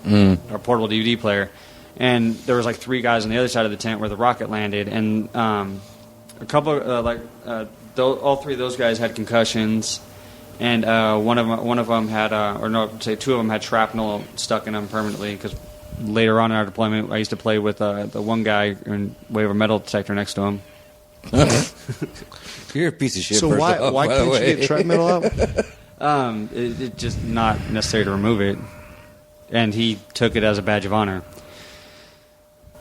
or portable DVD player. And there was 3 guys on the other side of the tent where the rocket landed, and a couple, all 3 of those guys had concussions, and one of them had, 2 of them had shrapnel stuck in them permanently. Because later on in our deployment, I used to play with the one guy and wave a metal detector next to him. You're a piece of shit. So why can't you get trap metal out? It's just not necessary to remove it, and he took it as a badge of honor.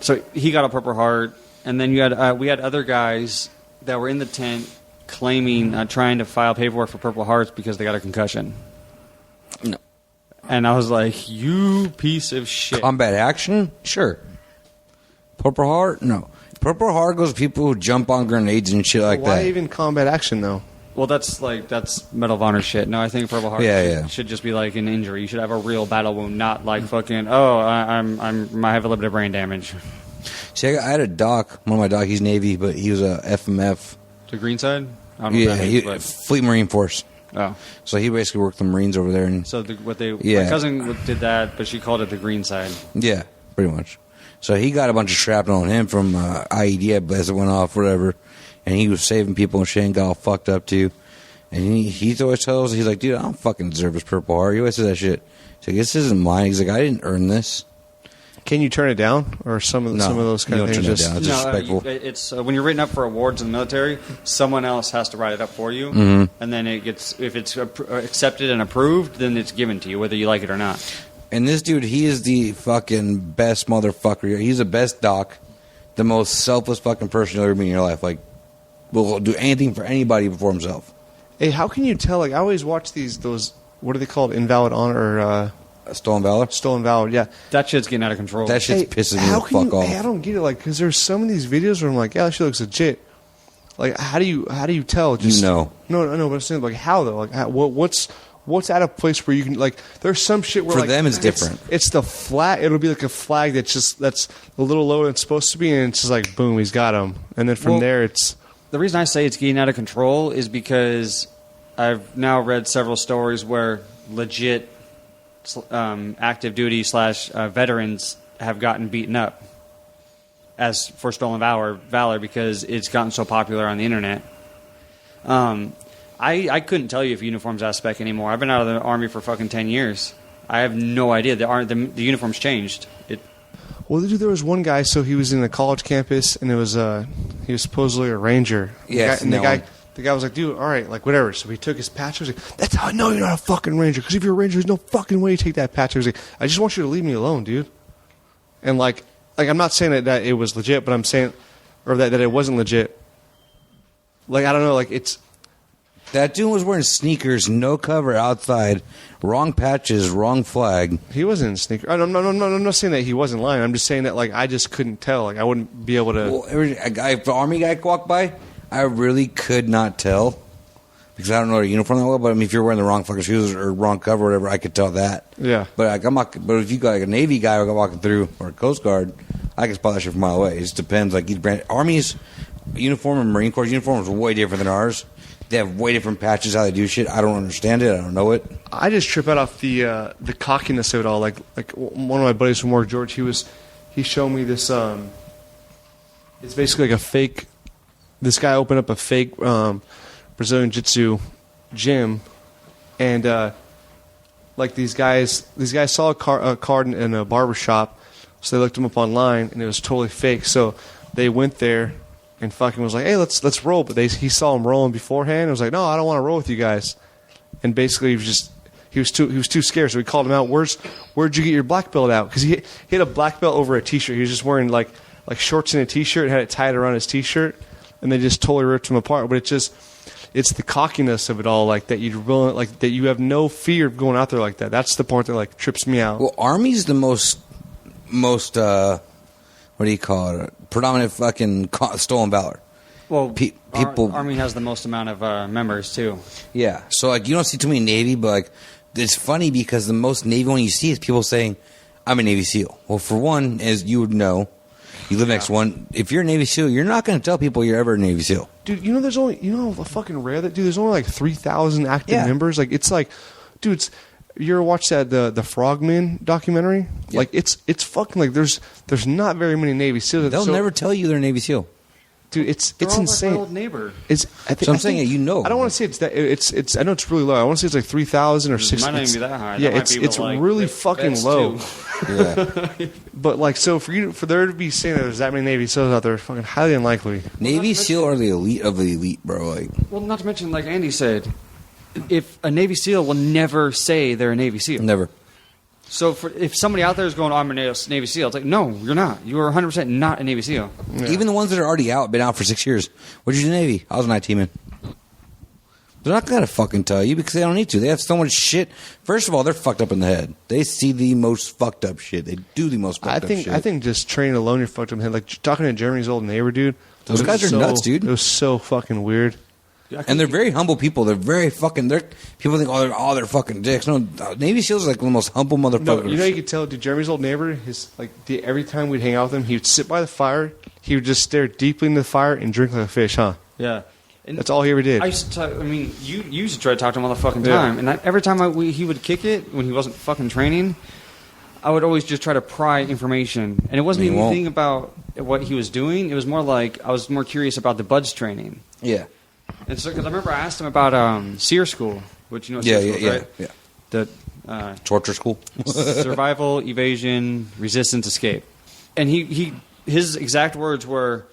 So he got a Purple Heart, and then we had other guys that were in the tent claiming, trying to file paperwork for Purple Hearts because they got a concussion. No. And I was like, you piece of shit. Combat action? Sure. Purple Heart? No. Purple Heart goes to people who jump on grenades and shit like that. Why even combat action, though? Well, that's Medal of Honor shit. No, I think Purple Heart should just be an injury. You should have a real battle wound, not fucking, I have a little bit of brain damage. See, I had a doc, one of my doc, he's Navy, but he was a FMF. The green side? I don't know what that means, Fleet Marine Force. Oh. So he basically worked the Marines over there. And so my cousin did that, but she called it the green side. Yeah, pretty much. So he got a bunch of shrapnel on him from IED as it went off, whatever. And he was saving people and shit and got all fucked up too. And he always tells, he's like, dude, I don't fucking deserve this Purple Heart. He always says that shit. He's like, this isn't mine. He's like, I didn't earn this. Can you turn it down, or some of those kind of things? Turn it down. It's disrespectful. It's when you're written up for awards in the military, someone else has to write it up for you, and then it gets, if it's accepted and approved, then it's given to you, whether you like it or not. And this dude, he is the fucking best motherfucker. He's the best doc, the most selfless fucking person you'll ever meet in your life. Like, will do anything for anybody before himself. Hey, how can you tell? Like, I always watch those. What are they called? Invalid honor or Stolen Valor? Stolen Valor, yeah. That shit's getting out of control. That shit's pissing me the fuck off. Hey, I don't get it, like, because there's some of these videos where I'm like, yeah, that shit looks legit. Like, how do you tell? Just, No, but I'm saying, like, how though? Like, what's at a place where you can, like, there's some shit where for like, them it's different. It's the flag. It'll be like a flag that's a little lower than it's supposed to be, and it's just like, boom, he's got him. And then from there, it's the reason I say it's getting out of control is because I've now read several stories where legit active duty / veterans have gotten beaten up as for stolen valor because it's gotten so popular on the internet. I couldn't tell you if uniforms out of spec anymore. I've been out of the Army for fucking 10 years. I have no idea. The uniforms changed. Well, dude, there was one guy. So he was in a college campus, and it was he was supposedly a ranger. Yes, the guy was like, dude, all right, like, whatever. So he took his patch. He was like, that's how I know you're not a fucking ranger. Because if you're a ranger, there's no fucking way you take that patch. He was like, I just want you to leave me alone, dude. And, like I'm not saying that it was legit, but I'm saying, or that it wasn't legit. Like, I don't know, like, it's... That dude was wearing sneakers, no cover outside, wrong patches, wrong flag. He wasn't in sneakers. I'm not saying that he wasn't lying. I'm just saying that, like, I just couldn't tell. Like, I wouldn't be able to... Well, if the Army guy walked by, I really could not tell because I don't know their uniform that well. But I mean, if you're wearing the wrong fucking shoes or wrong cover or whatever, I could tell that. Yeah. But like, I'm not. But if you got like a Navy guy walking through or a Coast Guard, I can spot that shit from a mile away. It just depends. Like each brand, Army's uniform and Marine Corps uniform is way different than ours. They have way different patches how they do shit. I don't understand it. I don't know it. I just trip out off the cockiness of it all. Like one of my buddies from work, George. He showed me this. It's basically like a fake. This guy opened up a fake Brazilian Jiu-Jitsu gym, and like these guys saw a card in a barber shop, so they looked him up online, and it was totally fake. So they went there and fucking was like, "Hey, let's roll." But he saw him rolling beforehand. And was like, "No, I don't want to roll with you guys." And basically, he was too scared. So we called him out. Where'd you get your black belt out? Because he had a black belt over a t-shirt. He was just wearing like shorts and a t-shirt and had it tied around his t-shirt. And they just totally ripped him apart. But it's the cockiness of it all, like that that you have no fear of going out there like that. That's the part that like trips me out. Well, Army's the most what do you call it? Predominant fucking stolen valor. Well, people. Army has the most amount of members too. Yeah, so like you don't see too many Navy, but like it's funny because the most Navy one you see is people saying, "I'm a Navy SEAL." Well, for one, as you would know. You live next to one. If you're a Navy SEAL, you're not going to tell people you're ever a Navy SEAL. Dude, there's only, fucking rare that, dude, there's only like 3,000 active members. Like, it's like, dude, you ever watch that, the Frogman documentary? Yeah. Like, it's fucking like, there's not very many Navy SEALs. They'll never tell you they're a Navy SEAL. Dude, it's They're all insane. Like my old neighbor. I'm saying you know. I don't want to say it's that. It's. I know it's really low. I want to say it's like 3,000 or 6,000. Might not even be that high. Yeah, That it's really fucking low. Yeah. But like, so for there to be saying that there's that many Navy SEALs out there, fucking highly unlikely. Navy SEAL are the elite of the elite, bro. Like, well, not to mention, like Andy said, if a Navy SEAL will never say they're a Navy SEAL. never. So if somebody out there is going, I'm a Navy SEAL, it's like, no, you're not. You are 100% not a Navy SEAL. Yeah. Even the ones that are already out, been out for 6 years. What did you do in the Navy? I was an IT man. They're not going to fucking tell you because they don't need to. They have so much shit. First of all, they're fucked up in the head. They see the most fucked up shit. They do the most fucked up shit. I think just training alone, you're fucked up in the head. Like talking to Jeremy's old neighbor, dude. Those guys are nuts, dude. It was so fucking weird. And they're very humble people. They're very fucking. People think, they're fucking dicks. No, Navy SEAls are like the most humble motherfuckers. No, you could tell, dude. Jeremy's old neighbor, every time we'd hang out with him, he would sit by the fire. He would just stare deeply into the fire and drink like a fish, huh? Yeah. And that's all he ever did. I used to. You used to try to talk to him all the fucking time, and every time he would kick it when he wasn't fucking training, I would always just try to pry information. And it wasn't You anything about what he was doing. It was more like I was more curious about the buds training. Yeah. And so, because I remember I asked him about SEER school, which you know Yeah, SEER school, yeah, right? yeah. The Torture school. survival, evasion, resistance, escape. And his exact words were,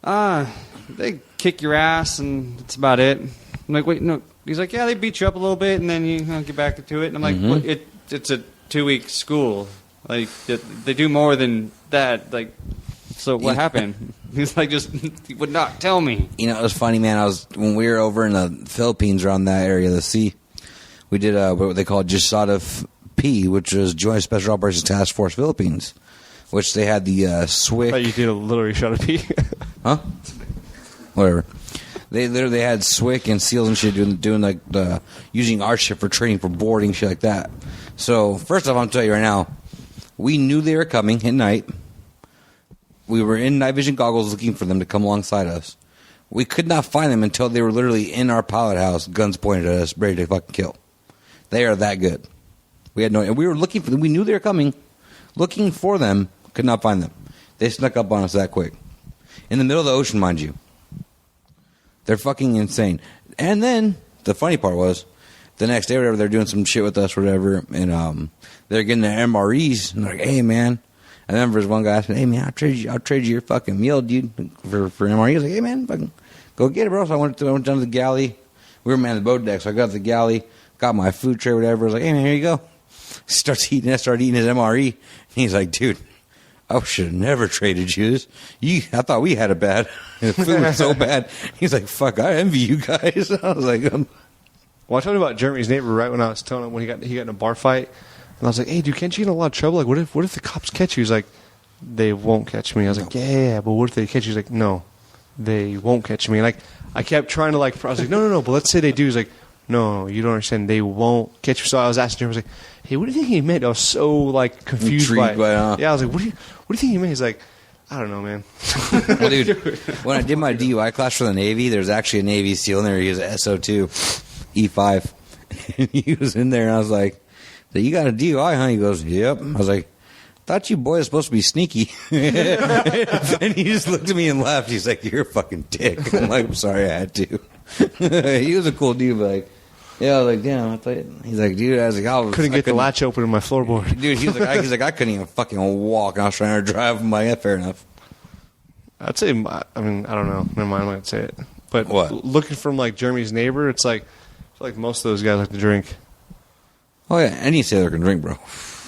they kick your ass and that's about it. I'm like, wait, no. He's like, yeah, they beat you up a little bit and then you get back to it. And I'm like, well, it's a 2-week school. Like, they do more than that. Like, so what happened? He's like, he would not tell me. You know, it was funny, man. When we were over in the Philippines around that area of the sea, we did what they call JSOTF P, which was Joint Special Operations Task Force Philippines, which they had the SWIC. I thought you did a literally shot of pee. Huh? Whatever. They literally had SWIC and SEALs and shit doing like using our ship for training for boarding, shit like that. So first off, I'm telling you right now, we knew they were coming at night. We were in night vision goggles looking for them to come alongside us. We could not find them until they were literally in our pilot house, guns pointed at us, ready to fucking kill. They are that good. We had and we were looking for them. We knew they were coming, looking for them, could not find them. They snuck up on us that quick. In the middle of the ocean, mind you. They're fucking insane. And then, the funny part was, the next day or whatever, they're doing some shit with us or whatever, and they're getting their MREs, and they're like, hey, man. I remember there's one guy asking, hey, man, I'll trade you your fucking meal, dude, for MRE. I was like, hey, man, fucking go get it, bro. So I went down to the galley. We were manning the boat deck, so I got to the galley, got my food tray, whatever. I was like, hey, man, here you go. Started eating his MRE. And he's like, dude, I should have never traded you this. I thought we had it bad. The food was so bad. He's like, fuck, I envy you guys. I was like, Well, I told you about Jeremy's neighbor right when I was telling him when he got in a bar fight. And I was like, hey, dude, can't you get in a lot of trouble? Like, what if the cops catch you? He's like, they won't catch me. I was like, yeah, but what if they catch you? He's like, no, they won't catch me. And like, I kept trying to I was like, no, but let's say they do. He's like, no, you don't understand. They won't catch you. So I was asking him, I was like, hey, what do you think he meant? I was so confused by it. Yeah, I was like, what do you think he meant? He's like, I don't know, man. well, dude, when I did my DUI class for the Navy, there's actually a Navy SEAL in there. He was an SO2, E5. And he was in there, and I was like, so you got a DUI, huh? He goes, yep. I was like, thought you boys supposed to be sneaky. And he just looked at me and laughed. He's like, you're a fucking dick. I'm like, I'm sorry I had to. He was a cool dude, but like, yeah, I was like, damn. He's like, dude, I was like, I couldn't get the latch open in my floorboard. Dude, he's like, I couldn't even fucking walk. And I was trying to drive. I'm like, yeah, fair enough. I'd say, I mean, I don't know. Never mind, I might say it. But what? Looking from Jeremy's neighbor, it's like, I feel like most of those guys like to drink. Oh yeah, any sailor can drink, bro.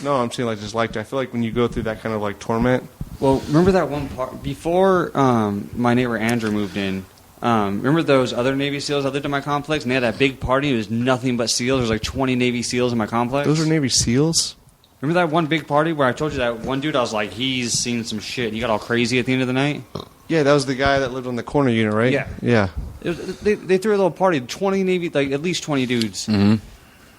No, I'm saying I feel like when you go through that kind of torment. Well, remember that one part before my neighbor Andrew moved in. Remember those other Navy SEALs that lived in my complex? And they had that big party. It was nothing but SEALs. There was like 20 Navy SEAls in my complex. Those are Navy SEAls? Remember that one big party where I told you that one dude, I was like, he's seen some shit. He got all crazy at the end of the night. Yeah, that was the guy that lived on the corner unit, right? Yeah. Yeah. They threw a little party. 20 Navy, at least 20 dudes. Mm-hmm.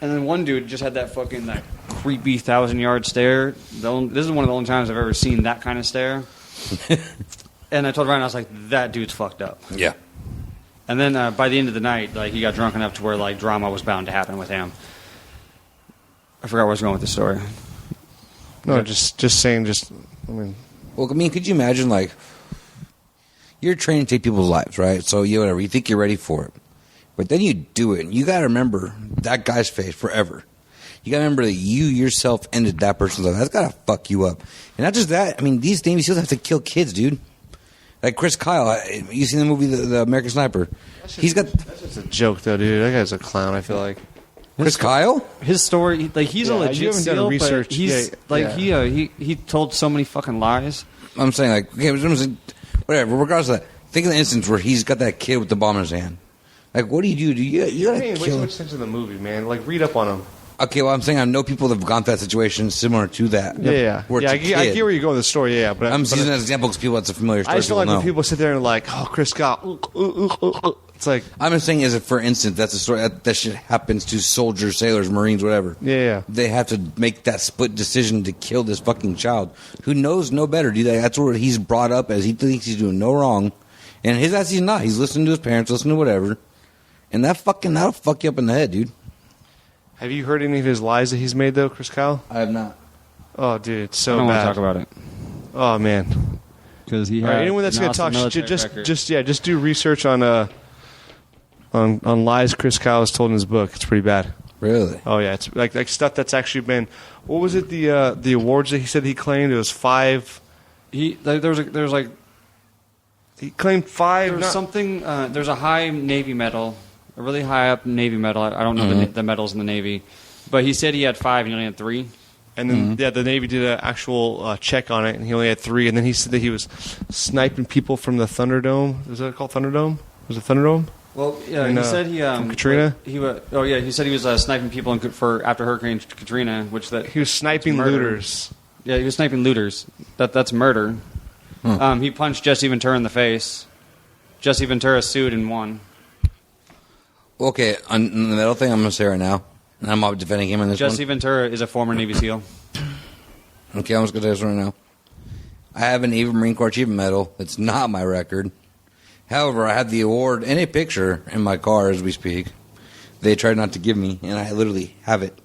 And then one dude just had that fucking creepy 1,000-yard stare. This is one of the only times I've ever seen that kind of stare. And I told Ryan, I was like, that dude's fucked up. Yeah. And then by the end of the night, he got drunk enough to where drama was bound to happen with him. I forgot where I was going with the story. No, just saying. Well, I mean, could you imagine you're training to take people's lives, right? So you think you're ready for it, but then you do it, and you got to remember that guy's face forever. You got to remember that you yourself ended that person's life. That's got to fuck you up. And not just that. I mean, these Navy SEALs have to kill kids, dude. Like Chris Kyle, you seen the movie The American Sniper? That's just a joke, though, dude. That guy's a clown. I feel like Chris Kyle. His story, he's a legit you haven't done SEAL, research. But he's he told so many fucking lies. I'm saying whatever. Regardless of that, think of the instance where he's got that kid with the bomb in his hand. What do? You gotta way kill too him. much sense of the movie, man. Read up on him. Okay, well, I'm saying I know people that have gone through that situation similar to that. Yeah. Where it's a I get kid. where you're going with the story, yeah. But I'm using that as an example because people, it's a familiar story. I just feel like know. when people sit there and oh, Chris Scott, it's like... I'm just saying, for instance, that's a story that shit happens to soldiers, sailors, Marines, whatever. Yeah. They have to make that split decision to kill this fucking child who knows no better, dude. That's what he's brought up as. He thinks he's doing no wrong, and his ass, he's not. He's listening to his parents, listening to whatever, and that'll fuck you up in the head, dude. Have you heard any of his lies that he's made, though, Chris Kyle? I have not. Oh, dude, it's I so don't want to bad. talk about it Oh man. because he All right, had anyone that's an going to awesome talk, military just record. just do research on lies Chris Kyle has told in his book. It's pretty bad. Really? Oh yeah, it's like stuff that's actually been. What was it? The awards that he said he claimed it was 5. There's like He claimed 5. there's not- something there's a high Navy medal, a really high up Navy medal. I don't know the medals in the Navy, but he said he had 5 and he only had 3. And then the Navy did an actual check on it, and he only had 3. And then he said that he was sniping people from the Thunderdome. Is that called Thunderdome? Was it Thunderdome? Well, yeah, And, he said he from Katrina? he said he was sniping people for after Hurricane Katrina, which that He was sniping murder. looters. Yeah, he was sniping looters. That's murder. He punched Jesse Ventura in the face. Jesse Ventura sued and won. Okay, on the metal thing, I'm going to say right now, and I'm not defending him in this Jesse one. Ventura is a former Navy SEAL. Okay, I'm just going to say this right now. I have an Navy Marine Corps Achievement Medal. It's not my record. However, I have the award and a picture in my car as we speak. They tried not to give me, and I literally have it.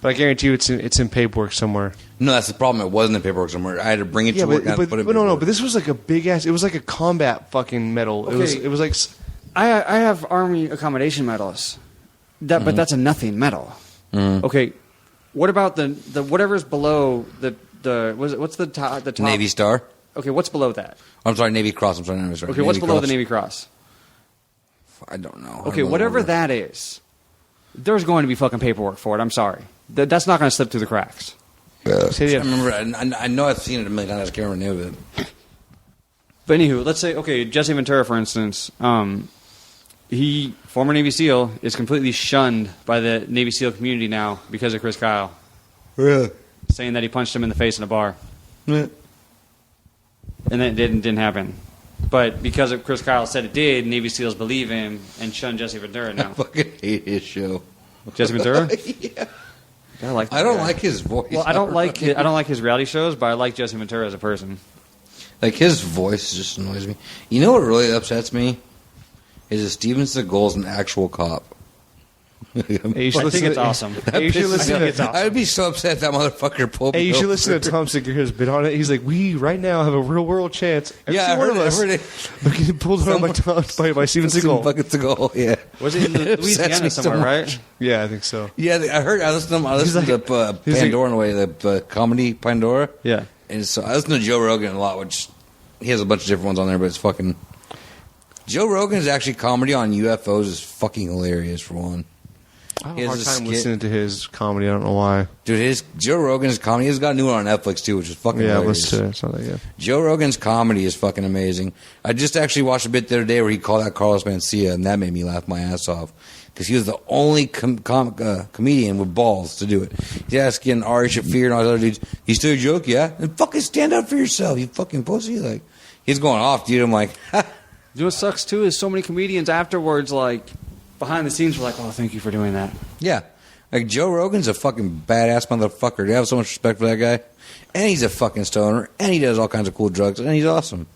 But I guarantee you, it's in paperwork somewhere. No, that's the problem. It wasn't in paperwork somewhere. I had to bring it to work and I had to put it in but no, paperwork. but this was like a big ass. It was like a combat fucking medal. Okay. It was like. I have Army accommodation medals, but that's a nothing medal. Okay, what about the whatever's below what's the top? The top Navy Star. Okay, what's below that? I'm sorry, Navy Cross. I'm sorry, Navy Star. Okay, what's Navy below Cross. the Navy Cross? I don't know. I Okay, don't know whatever the that is, there's going to be fucking paperwork for it. I'm sorry, that's not going to slip through the cracks. Say I remember. I know I've seen it a million times. I can't remember the name of it. But anywho, let's say Jesse Ventura, for instance, he former Navy SEAL is completely shunned by the Navy SEAL community now because of Chris Kyle, Really? saying that he punched him in the face in a bar. And then it didn't happen. But because of Chris Kyle said it did, Navy SEALs believe him and shun Jesse Ventura I now. fucking hate his show. Jesse Ventura? Yeah. I like that I don't guy. like his voice. Well, I don't like his reality shows, but I like Jesse Ventura as a person. Like, his voice just annoys me. You know what really upsets me? Is that Steven Seagal's an actual cop. Hey, you should I listen think it's to- awesome. Hey, you should listen to- it's awesome. I'd be so upset if that motherfucker pulled me Hey, you should over. listen to Tom Segura's bit on it. He's like, we right now have a real world chance. Every Yeah, I single heard one it. of I us heard it. are getting pulled over by Steven Seagal. Fucking Seagal, yeah. Was it in It upsets Louisiana me so somewhere, much. right? Yeah, I think so. Yeah, I listened to he's Pandora in a way, the comedy Pandora. Yeah. And so I listen to Joe Rogan a lot, which he has a bunch of different ones on there, but it's fucking. Joe Rogan's actually comedy on UFOs is fucking hilarious for one. I have He a has hard a time skit. listening to his comedy. I don't know why. Dude, Joe Rogan's comedy, he's got a new one on Netflix too, which is fucking Yeah, hilarious. listen to it. It's not that good. Joe Rogan's comedy is fucking amazing. I just actually watched a bit the other day where he called out Carlos Mencia, and that made me laugh my ass off. Because he was the only comedian with balls to do it. He's asking Ari Shaffir and all these other dudes, "You still a joke, yeah? Then fucking stand up for yourself, you fucking pussy." Like, he's going off, dude. I'm like, ha. You know what sucks too is so many comedians afterwards, like behind the scenes, were like, "Oh, thank you for doing that." Yeah. Like, Joe Rogan's a fucking badass motherfucker. I have so much respect for that guy. And he's a fucking stoner. And he does all kinds of cool drugs. And he's awesome.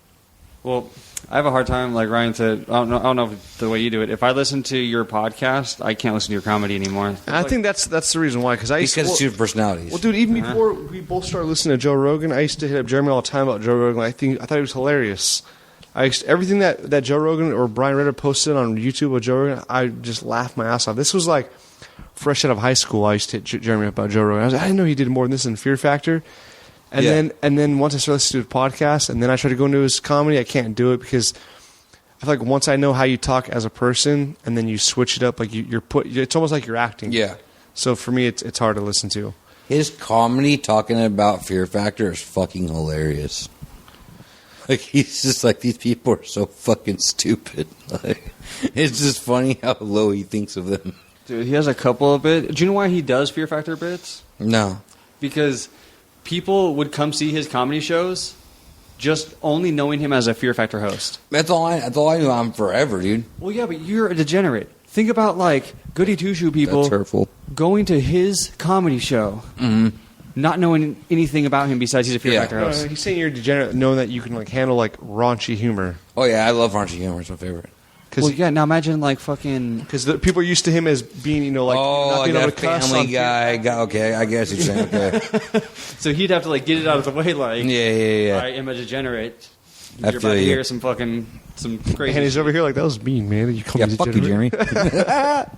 Well, I have a hard time, like Ryan said. I don't know if the way you do it. If I listen to your podcast, I can't listen to your comedy anymore. And I think that's the reason why. Because Because it's two personalities. Well, dude, even before we both started listening to Joe Rogan, I used to hit up Jeremy all the time about Joe Rogan. I thought he was hilarious. Everything that Joe Rogan or Brian Redder posted on YouTube with Joe Rogan, I just laughed my ass off. This was like fresh out of high school. I used to hit Jeremy up about Joe Rogan. I was like, I didn't know he did more than this in Fear Factor. And Yeah. then once I started listening to his podcast, and then I tried to go into his comedy, I can't do it because I feel like once I know how you talk as a person, and then you switch it up, like it's almost like you're acting. Yeah. So for me, it's hard to listen to. His comedy talking about Fear Factor is fucking hilarious. Like, he's just like, these people are so fucking stupid. Like, it's just funny how low he thinks of them. Dude, he has a couple of bits. Do you know why he does Fear Factor bits? No. Because people would come see his comedy shows just only knowing him as a Fear Factor host. That's all I knew him forever, dude. Well, yeah, but you're a degenerate. Think about, like, goody two-shoe people That's hurtful. going to his comedy show, not knowing anything about him besides he's a Fear Yeah. Factor host. He's saying you're degenerate, knowing that you can like handle like raunchy humor. Oh, yeah, I love raunchy humor. It's my favorite. Well, yeah. Now imagine like fucking. Because people are used to him as being, like not being able that to cuss family on guy. Okay, I guess you're saying. Okay. So he'd have to like get it out of the way. Like, Yeah. I am a degenerate. I You're feel about to you. hear some crazy. And he's shit. over here like, that was mean, man. You call Yeah, me fuck you, degenerate. Jeremy.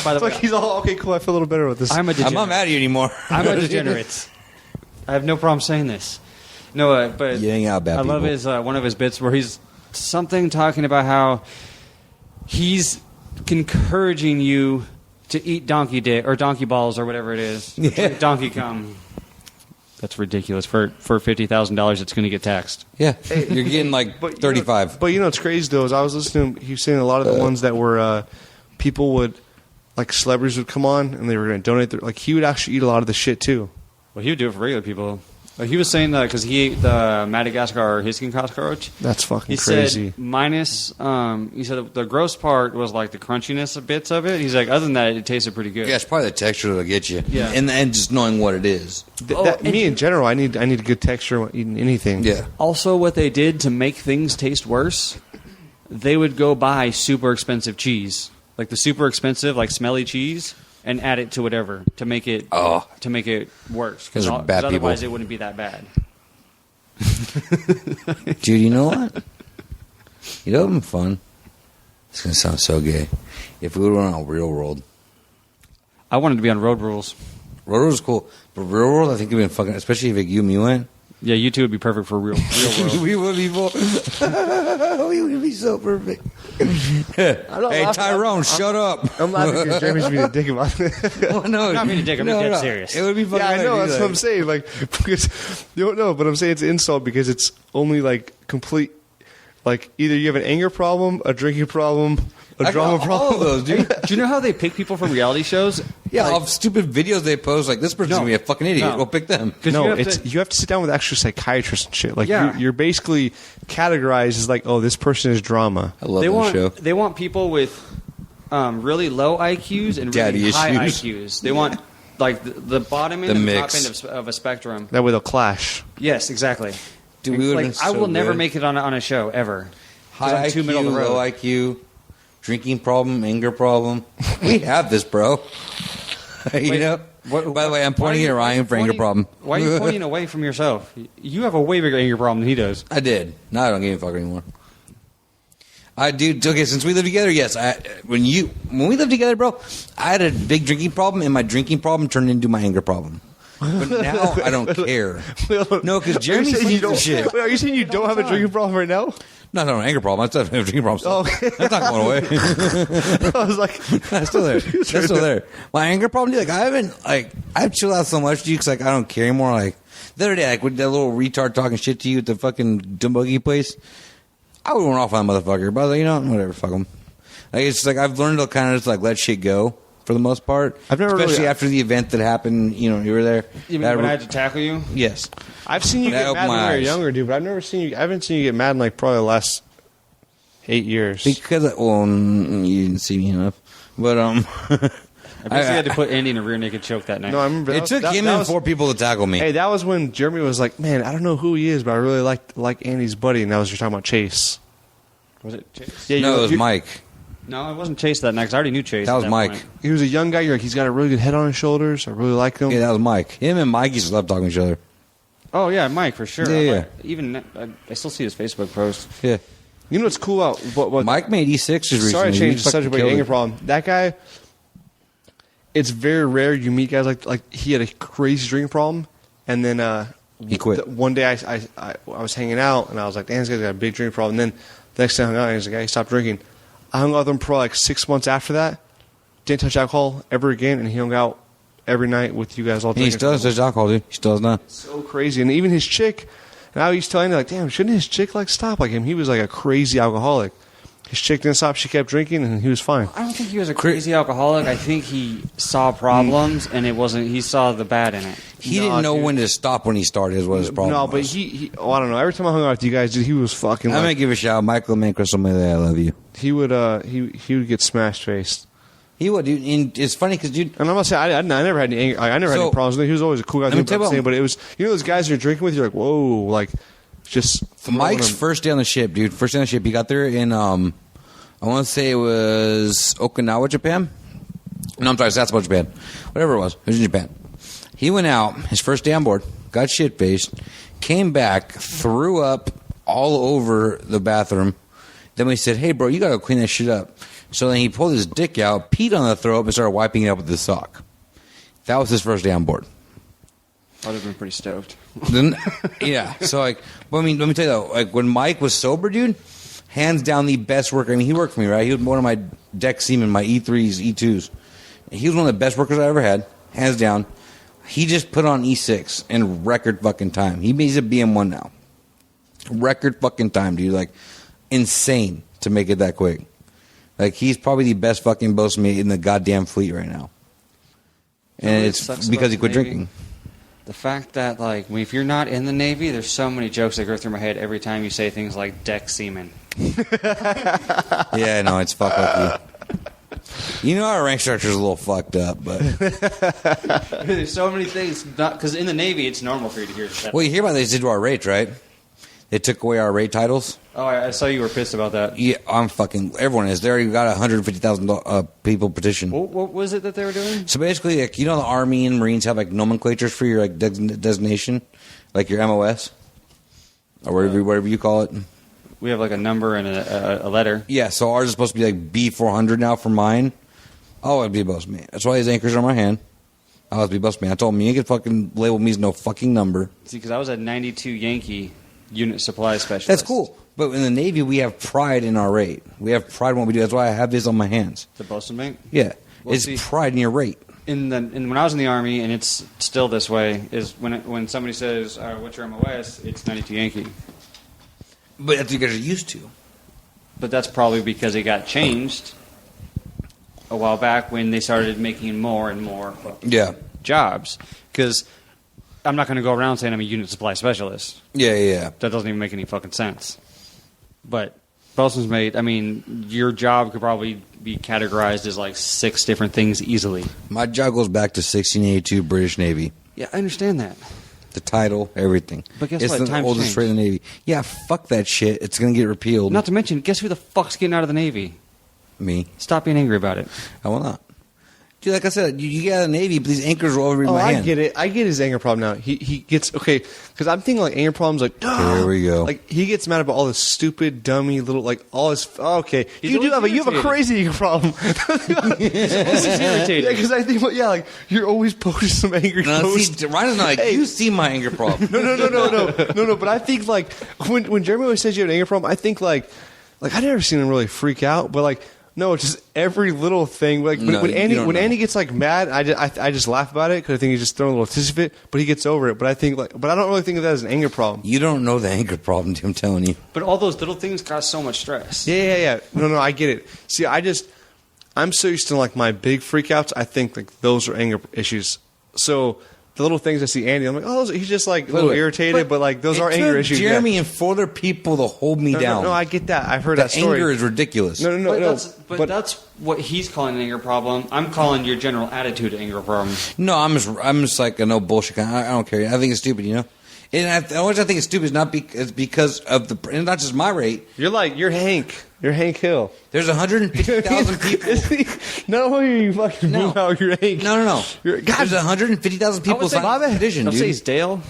By the It's way, like he's all, okay, cool, I feel a little better with this. I'm a I'm degenerate. not mad at you anymore. I'm a degenerate. I have no problem saying this. No, but You hang out bad I love people. his one of his bits where he's talking about how he's encouraging you to eat donkey dick or donkey balls or whatever it is. Yeah. Donkey cum. That's ridiculous. For $50,000, it's going to get taxed. Yeah, you're getting like But, 35. But what's crazy though is I was listening. He was saying a lot of the ones that were people would, like celebrities would come on and they were going to donate their, like he would actually eat a lot of the shit too. Well, he would do it for regular people. He was saying that because he ate the Madagascar Hiskin cockroach. That's fucking He crazy. said minus. He said the gross part was like the crunchiness of bits of it. He's like, other than that, it tasted pretty good. Yeah, it's probably the texture that'll get you. Yeah. and just knowing what it is. Me in general, I need a good texture when eating anything. Yeah. Also, what they did to make things taste worse, they would go buy super expensive cheese, like the super expensive, like smelly cheese, and add it to whatever to make it worse. Those are bad people. Otherwise, it wouldn't be that bad. Dude, you know what? You know what'd be fun? It's going to sound so gay. If we were on Real World. I wanted to be on Road Rules. Road World is cool. But Real World, I think it'd be fucking, especially if you and me went. Yeah, you two would be perfect for real world. We would be we would be so perfect. Hey, Tyrone, shut up. I'm laughing because Jeremy's being a dick about it. Oh, no, I'm not being a dick, I'm being dead serious. It would be fucking Yeah, I know. hilarious. That's what I'm saying. Like, because you don't know, but I'm saying it's an insult because it's only like complete. Like, either you have an anger problem, a drinking problem, a I drama got all problem. of those, dude. Do you know how they pick people for reality shows? Yeah, Like- of stupid videos they post, like, this person's No. going to be a fucking idiot. No. We'll pick them. 'Cause No, you you have to sit down with actual psychiatrists and shit. Like, Yeah. you're basically categorized as like, oh, this person is drama. I love they that want show. they want people with really low IQs and really Daddy high issues. IQs. They want like the bottom end The and the mix. top end of a spectrum. That way they'll clash. Yes, exactly. Dude, we would've like been I so will never good. make it on a show ever. 'Cause High I'm too IQ, middle of the road. low IQ, drinking problem, anger problem. We have this, bro. You Wait, know? By the way, I'm pointing at Ryan for anger problem. Why are you pointing away from yourself? You have a way bigger anger problem than he does. I did. Now I don't give a fuck anymore. I do. Okay, since we live together, yes. When we lived together, bro, I had a big drinking problem, and my drinking problem turned into my anger problem. But now I don't care. No, because Jeremy thinks of shit. Wait, are you saying you don't have a drinking problem right now? No, no, anger problem. I still have a drinking problem. Still. Okay. That's not going away. I was like, That's still there. That's still there. My anger problem, dude, I've chilled out so much, dude, because I don't care anymore. Like the other day, like with that little retard talking shit to you at the fucking dumb buggy place, I would went off on that motherfucker. But I was like, you know, whatever, fuck him. Like it's just like I've learned to kind of just like let shit go for the most part. I've never especially really- after the event that happened. You know, you were there. You mean That when I re- had to tackle you? yes. I've seen you That get opened mad when my you were eyes. younger, dude. But I haven't seen you get mad in like probably the last 8 years. Because you didn't see me enough, but I basically had to put Andy in a rear naked choke that night. No, I remember it took him and 4 people to tackle me. Hey, that was when Jeremy was like, "Man, I don't know who he is, but I really like Andy's buddy." And that was you're talking about Chase. Was it Chase? Yeah, No, it was Mike. No, it wasn't Chase that night 'cause I already knew Chase. That at was Mike. point. He was a young guy. You're like, he's got a really good head on his shoulders. I really like him. Yeah, that was Mike. Him and Mike used to love talking to each other. Oh yeah, Mike for sure. Yeah, yeah. Even I still see his Facebook post. Yeah. You know what's cool about what Mike made E6s recently. Sorry, I He changed the fucking subject, but killed anger it. problem. That guy. It's very rare you meet guys like he had a crazy drinking problem, and then He quit. One day I was hanging out and I was like, "Damn, this guy's got a big drinking problem." And then the next time I hung out, he's like, "He stopped drinking." I hung out with him for like 6 months after that. Didn't touch alcohol ever again, and he hung out every night with you guys all. And he still does alcohol, dude. He still does not. So crazy, and even his chick. Now he's telling me like, "Damn, shouldn't his chick like stop like him?" He was like a crazy alcoholic. His chick didn't stop; she kept drinking, and he was fine. I don't think he was a crazy alcoholic. I think he saw problems and it wasn't. He saw the bad in it. He Nah, didn't know dude. when to stop when he started is what his problem No, but was. he I don't know. Every time I hung out with you guys, dude, he was fucking. I'm going Like, to give a shout out. Michael, man, Crystal, May, I love you. he would he would get smashed faced. He would, dude. And it's funny because, dude, And I'm not saying I never had any anger. I never had So, any problems with him. He was always a cool guy. let me tell you about- But it was those guys you're drinking with. You're like, whoa, like Just Mike's first day on the ship, dude. First day on the ship. He got there in, I want to say it was Okinawa, Japan. No, I'm sorry, Sasebo, Japan. Whatever it was. It was in Japan. He went out, his first day on board, got shit-faced, came back, threw up all over the bathroom. Then we said, hey, bro, you got to clean that shit up. So then he pulled his dick out, peed on the throw up, and started wiping it up with his sock. That was his first day on board. I would have been pretty stoked. Then, yeah. So, like, but, I mean, let me tell you, though, like, when Mike was sober, dude, hands down the best worker. I mean, he worked for me, right? He was one of my deck seamen, my E3s, E2s. He was one of the best workers I ever had, hands down. He just put on E6 in record fucking time. He's a BM1 now. Record fucking time, dude. Like, insane to make it that quick. Like, he's probably the best fucking boatmate in the goddamn fleet right now. And it's because he quit drinking. The fact that, like, if you're not in the Navy, there's so many jokes that go through my head every time you say things like deck seaman. Yeah, no, it's fucked up. You know our rank structure is a little fucked up, but There's so many things. Because in the Navy, it's normal for you to hear that. well, you hear about they did to our rates, right? They took away our rate titles. Oh, I saw you were pissed about that. Yeah, I'm fucking. Everyone is. They already got 150,000 people petition. What was it that they were doing? So basically, like, you know, the Army and Marines have like nomenclatures for your like designation, like your MOS or whatever you call it. We have like a number and a letter. Yeah, so ours is supposed to be like B400 now for mine. Oh, I'd be boatman. That's why his anchors are on my hand. I was be boatman. I told him you ain't gonna fucking label me as no fucking number. See, because I was at 92 Yankee unit supply specialist. That's cool. But in the Navy, we have pride in our rate. We have pride in what we do. That's why I have this on my hands. The bosun mate? Yeah. Well, it's see, pride in your rate. when I was in the Army, and it's still this way, is when somebody says, what's your MOS, it's 92 Yankee. But that's what you guys are used to. But that's probably because it got changed a while back when they started making more and more jobs. Because I'm not going to go around saying I'm a unit supply specialist. Yeah. That doesn't even make any fucking sense. But bosun's mate, I mean, your job could probably be categorized as like 6 different things easily. My job goes back to 1682 British Navy. Yeah, I understand that. The title, everything. But guess it's what? the Times oldest changed. freight in the Navy. Yeah, fuck that shit. It's going to get repealed. Not to mention, guess who the fuck's getting out of the Navy? Me. Stop being angry about it. I will not. Dude, like I said, you get out of the Navy, but these anchors are all over my hand. I get it. I get his anger problem now. He gets okay because I'm thinking like anger problems like Here we go. Like he gets mad about all this stupid, dummy little like all his. Okay, you have a crazy anger problem. Irritated. Yeah, because I think like you're always posting some angry posts. See, Ryan's not like, you see my anger problem. No. But I think like when Jeremy always says you have an anger problem, I think like I never seen him really freak out, but like. No, it's just every little thing. Like when Andy gets like mad, I just laugh about it because I think he's just throwing a little tissue fit. But he gets over it. But I don't really think of that as an anger problem. You don't know the anger problem, I'm telling you. But all those little things cause so much stress. Yeah. No, I get it. See, I'm so used to like my big freakouts. I think like those are anger issues. So the little things I see Andy, I'm like, oh, he's just like a little irritated, but like those are anger issues. Jeremy and 4 other people to hold me down. No, I get that. I've heard that story. Anger is ridiculous. No. But that's what he's calling an anger problem. I'm calling your general attitude an anger problem. No, I'm just like a no bullshit kind. I don't care. I think it's stupid, you know. And the only reason I think it's stupid is because of and not just my rate. You're Hank. You're Hank Hill. There's 150,000 people. No, you fucking move out. You're Hank. No. There's 150,000 people signing the petition, Don't dude. say he's Dale.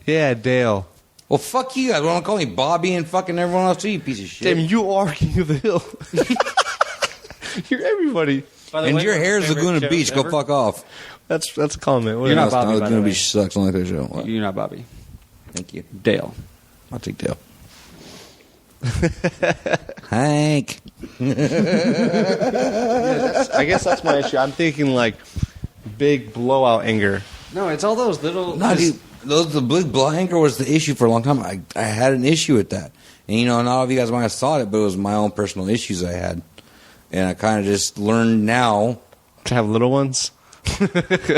Yeah, Dale. Well, fuck you guys. Why don't call me Bobby and fucking everyone else too, you piece of shit. Damn, you are King of the Hill. You're everybody. And your hair is Laguna Beach. Go fuck off. That's a comment. You're not Bobby, by the Laguna way. Beach sucks. I don't like that show. What? You're not Bobby. Thank you. Dale. I'll take Dale. Hank. I guess that's my issue. I'm thinking like big blowout anger. No, it's all those little... No, dude. The big blood anger was the issue for a long time. I had an issue with that. And, you know, not all of you guys might have thought it, but it was my own personal issues I had. And I kind of just learned now. To have little ones?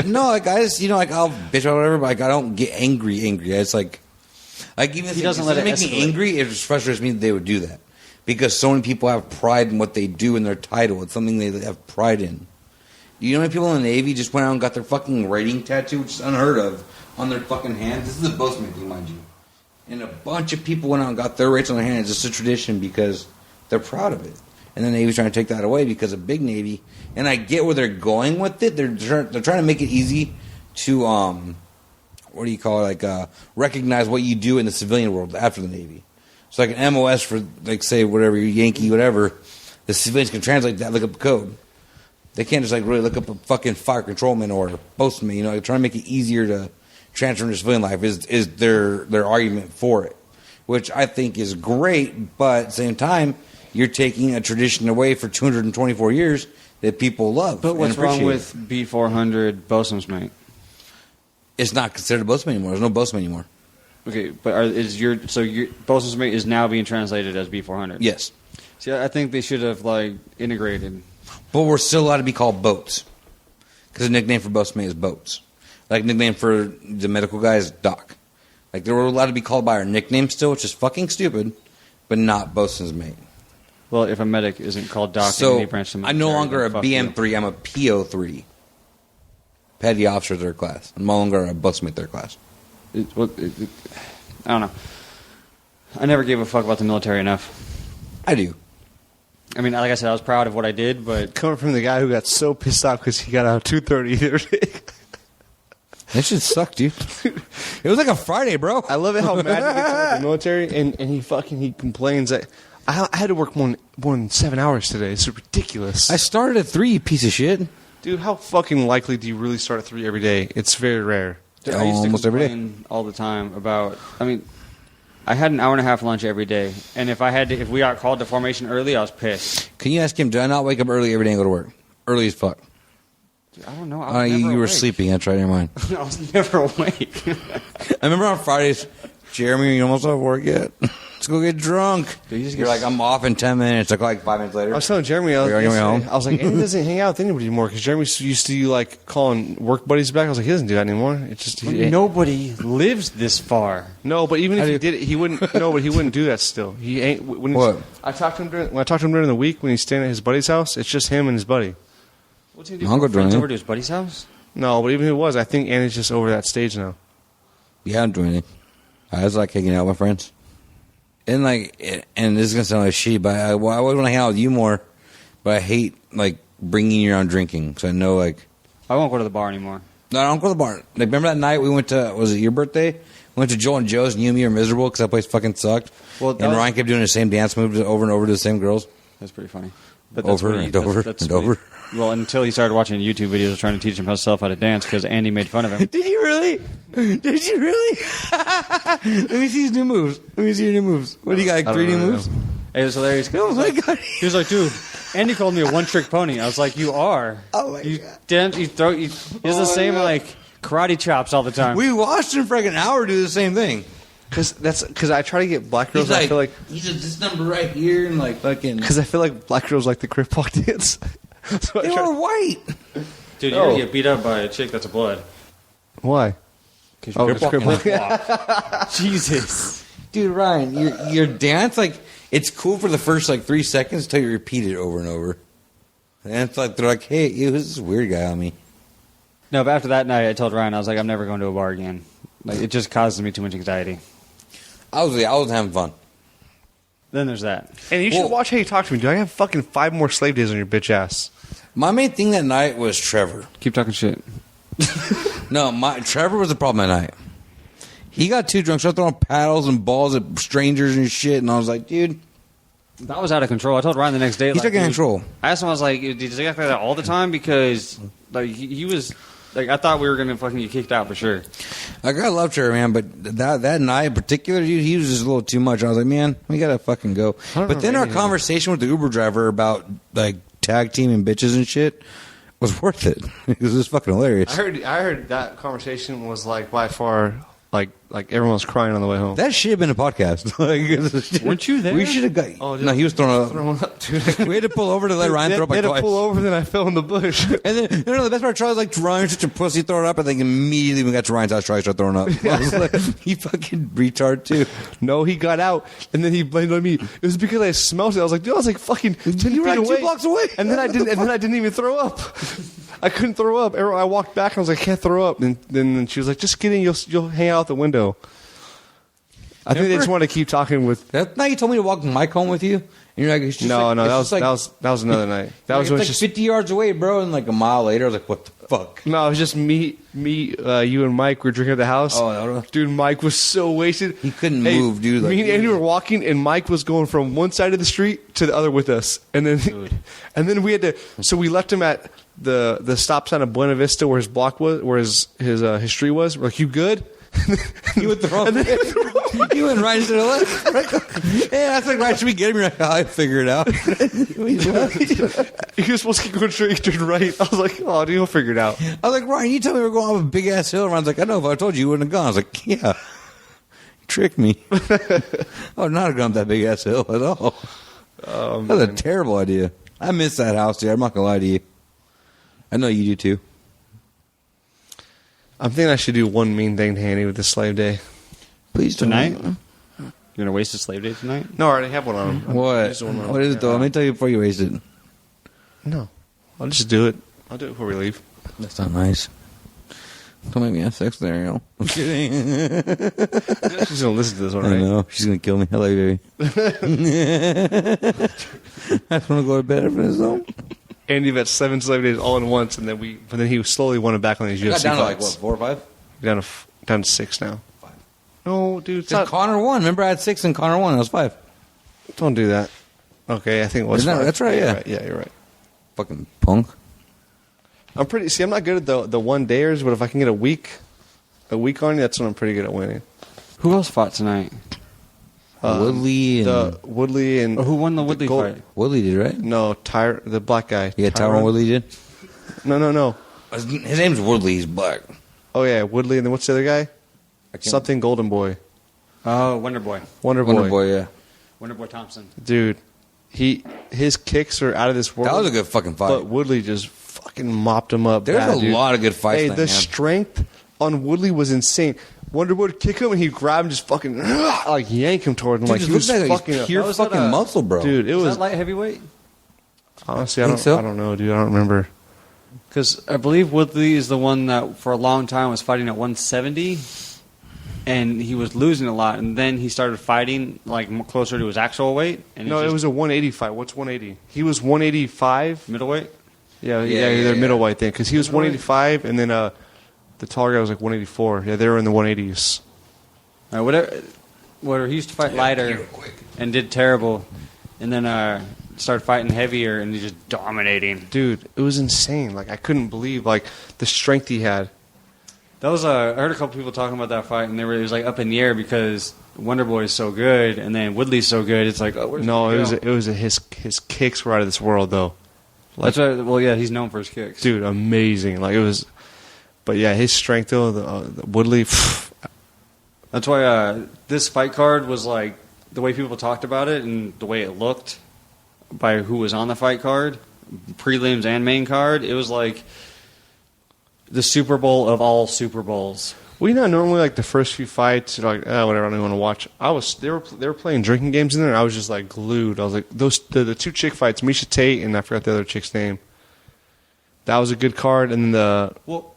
No, like, I just, you know, like, I'll bitch or whatever, but like, I don't get angry. It's like even if He doesn't let it make me escalate. angry, it just frustrates me that they would do that. Because so many people have pride in what they do in their title. It's something they have pride in. You know how many people in the Navy just went out and got their fucking rating tattoo, which is unheard of, on their fucking hands? This is a boatman thing, mind you. And a bunch of people went out and got their rates on their hands. It's a tradition because they're proud of it. And the Navy's trying to take that away because of Big Navy. And I get where they're going with it. They're trying to make it easy to, what do you call it, like recognize what you do in the civilian world after the Navy. So like an MOS for, like, say, whatever, Yankee, whatever, the civilians can translate that, look up the code. They can't just, like, really look up a fucking fire controlman or a postman. You know, they're trying to make it easier to transfer into civilian life is their argument for it, which I think is great, but at the same time, you're taking a tradition away for 224 years that people love. But what's and wrong appreciate. with B400 bosun's mate? It's not considered a bosun anymore. There's no bosun anymore. Okay, but your bosun's mate is now being translated as B400? Yes. See, I think they should have, like, integrated. But we're still allowed to be called boats. Because the nickname for bosun mate is boats. Like, nickname for the medical guy is Doc. Like, they were allowed to be called by our nickname still, which is fucking stupid, but not bosun's mate. Well, if a medic isn't called Doc in So, any branch of the I'm no military, longer a then fuck you. BM3, I'm a PO3. Petty Officer third class. I'm no longer a bosun mate third class. I don't know. I never gave a fuck about the military enough. I do. I mean, like I said, I was proud of what I did, but Coming from the guy who got so pissed off because he got out 2:30 the other day. That shit sucked, dude. It was like a Friday, bro. I love it how mad he gets about the military, and he complains that I had to work more than 7 hours today. It's ridiculous. I started at 3, you piece of shit. Dude, how fucking likely do you really start at 3 every day? It's very rare. dude, I used to Almost every day. complain all the time about. I mean, I had an hour and a half lunch every day, and if we got called to formation early, I was pissed. Can you ask him, do I not wake up early every day and go to work? Early as fuck. Dude, I don't know. I was never You were awake. sleeping. That's right, never mind. I was never awake. I remember on Fridays, Jeremy, you almost off work yet? Let's go get drunk. Dude, you just You're get- like, I'm off in 10 minutes. Like 5 minutes later. I was telling Jeremy, I Are you on your way home? was like, Andy doesn't hang out with anybody anymore because Jeremy used to like calling work buddies back. I was like, he doesn't do that anymore. It's just Nobody lives this far. no, but even if he did it, he wouldn't. No, but he wouldn't do that. Still, he ain't. When What? I talked to him when I talked to him during the week when he's staying at his buddy's house. It's just him and his buddy. What's he do? I'll go Friends join over him. to his buddy's house? No, but even if it was, I think Andy's just over that stage now. Yeah, I'm doing it. I just like hanging out with my friends. And like, and this is gonna sound like shit, but I always want to hang out with you more. But I hate like bringing you around drinking, so I know like. I won't go to the bar anymore. No, I don't go to the bar. Like, remember that night we went to? Was it your birthday? We went to Joel and Joe's, and you and me were miserable because that place fucking sucked. Well, and that was- Ryan kept doing the same dance moves over and over to the same girls. That's pretty funny. But Over what he- and over that's and what he- over. Well, until he started watching YouTube videos trying to teach himself how to dance because Andy made fun of him. Did you really? Did you really? Let me see his new moves. Let me see your new moves. What do you got? Like I don't 3 new really moves? It was hilarious. Oh my god! He was like, dude, Andy called me a one-trick pony. I was like, you are. Oh my you God. Dance, you throw, you, he does the same, like, karate chops all the time. We watched him for like an hour do the same thing. Because I try to get black girls. He's like, I feel like he's at this number right here, and like fucking. because I feel like black girls like the crip walk dance. So I They try- were white. Dude, you're Oh. going to get beat up by a chick that's a blood. Why? Because Oh, you it's crip walk. walk. Jesus. Dude, Ryan, your dance, like, it's cool for the first, like, 3 seconds until you repeat it over and over. And it's like, they're like, hey, who's this weird guy on me? No, but after that night, I told Ryan, I was like, I'm never going to a bar again. Like, it just causes me too much anxiety. I was having fun. Then there's that. And you should Well- watch how you talk to me. Do I have fucking 5 more slave days on your bitch ass? My main thing that night was Trevor. Keep talking shit. No, Trevor was the problem that night. He got too drunk, started throwing paddles and balls at strangers and shit, and I was like, dude, That was out of control. I told Ryan the next day. He's like, taking dude- control. I asked him, I was like, does he act like that all the time? Because like he was, like, I thought we were going to fucking get kicked out for sure. like, I love Trevor, man, but that night in particular, dude, he was just a little too much. I was like, man, we gotta fucking go. don't But then remember our anything. conversation with the Uber driver about, like, tag teaming bitches and shit was worth it. Because it was fucking hilarious. I heard that conversation was like by far like everyone was crying on the way home. That should have been a podcast. Like, Weren't you there? We should have got. Oh, dude. No, he was throwing up. Throwing up, dude. We had to pull over to let Ryan throw up They like had to twice. pull over, then I fell in the bush. And then, no, the best part, Charlie's like, Ryan's such a pussy throwing up. I think immediately when we got to Ryan's house, Charlie started throwing up. I was like, you fucking retard, too. No, he got out, and then he blamed on me. It was because I smelled it. I was like, dude, I was like fucking 10 feet were like away. 2 blocks away. And then I didn't even throw up. I couldn't throw up. I walked back. I was like, I can't throw up. And then she was like, just get in. You'll hang out the window. I think they just want to keep talking with. That night you told me to walk Mike home with you, and you're like, it's just No, like, that it's was just that was another night. That was it's when like it's just 50 yards away, bro. And like a mile later, I was like, what the fuck? no, it was just me, you and Mike were drinking at the house. Oh, that was- dude, Mike was so wasted. He couldn't move, dude. Like, me and Andy were walking, and Mike was going from one side of the street to the other with us, and then we had to. So we left him at the stop sign of Buena Vista, where his block was, where his street was. We're like, you good? You went the wrong way. You went right into the left. Right? Yeah, I think right. Should we get him? You're like, I figure it out. He was supposed to keep going straight, he turned right. I was like, oh, dude, he'll figure it out. I was like, Ryan, you told me we were going up a big ass hill. And Ryan's like, I know. If I told you, you wouldn't have gone. I was like, yeah. You tricked me. I would not have gone up that big ass hill at all. Oh, That was a terrible idea. I miss that house, dude. I'm not gonna lie to you. I know you do too. I'm thinking I should do one mean thing to Handy with the slave day. Please don't. Tonight? You're going to waste a slave day tonight? No, I already have one on him. What? Just one on What is it him. though? Let me tell you before you waste it. No, I'll just do it. I'll do it before we leave. That's not nice. Don't make me have sex there, yo. I'm kidding. She's gonna listen to this one, I right? know. She's gonna kill me. I love you, baby. I just want to go to bed after this though. Andy bet 7 slave days all in once, and then he slowly won it back on these UFC Got down to fights. like what, 4 or 5? Down to 6 now. 5. No, dude, it's Because not. Connor won. Remember, I had 6 and Connor won. I was 5. Don't do that. Okay, I think it was. Isn't that- 5. that's right, yeah. Yeah, you're right. Fucking punk. I'm pretty. See, I'm not good at the one dayers, but if I can get a week on you, that's when I'm pretty good at winning. Who else fought tonight? Woodley and The Woodley and Or who won the Woodley gold- fight? Woodley did, right? No, the black guy. Yeah, Tyron Woodley did. No. His name's Woodley. He's black. Oh yeah, Woodley, and then what's the other guy? Something Golden Boy. Oh, Wonder Boy. Wonder Boy. Wonder Boy, yeah. Wonder Boy Thompson. Dude, his kicks are out of this world. That was a good fucking fight. But Woodley just fucking mopped him up. There's bad, a dude. lot of good fights. Hey, tonight, the man. strength on Woodley was insane. Wonder Boy would kick him and he'd grab him, just fucking like yank him toward him, Dude, like just he was looks like fucking he's pure That was at fucking a- muscle, bro. dude. It Was was that light heavyweight? honestly, I Think so? don't know, dude. I don't remember. Because I believe Woodley is the one that for a long time was fighting at 170, and he was losing a lot. And then he started fighting like closer to his actual weight. And No, it was a 180 fight. What's 180? He was 185. middleweight. Yeah, Yeah, they're yeah. middleweight then, because he was Middleweight? 185, and then the taller guy was like 184. Yeah, they were in the 180s. Whatever. He used to fight lighter and did terrible, and then started fighting heavier and he's just dominating. Dude, it was insane. Like I couldn't believe like the strength he had. That was I heard a couple people talking about that fight, and it was like up in the air because Wonder Boy is so good, and then Woodley's so good. It's like, oh, where's No, he it go? was his kicks were out of this world though. That's right. Well, yeah, he's known for his kicks. Dude, amazing. Like it was, but yeah, his strength though. The Woodley. That's why this fight card was like the way people talked about it and the way it looked by who was on the fight card, prelims and main card. It was like the Super Bowl of all Super Bowls. Well, you know, normally like the first few fights, you're like, whatever, I don't even want to watch. They were playing drinking games in there, and I was just like glued. I was like, the 2 chick fights, Misha Tate and I forgot the other chick's name. That was a good card, and then Well,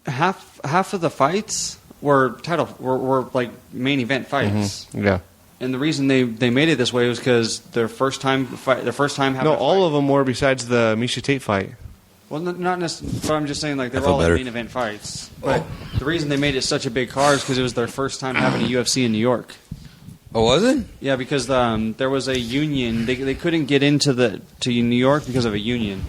half of the fights were were like main event fights. yeah. And the reason they made it this way was because their first time having No, a all fight. of them were besides the Misha Tate fight. Well, not necessarily, but I'm just saying like they I were feel all better. main event fights. But the reason they made it such a big card is because it was their first time having a UFC in New York. Oh, was it? Yeah, because there was a union. They couldn't get into to New York because of a union.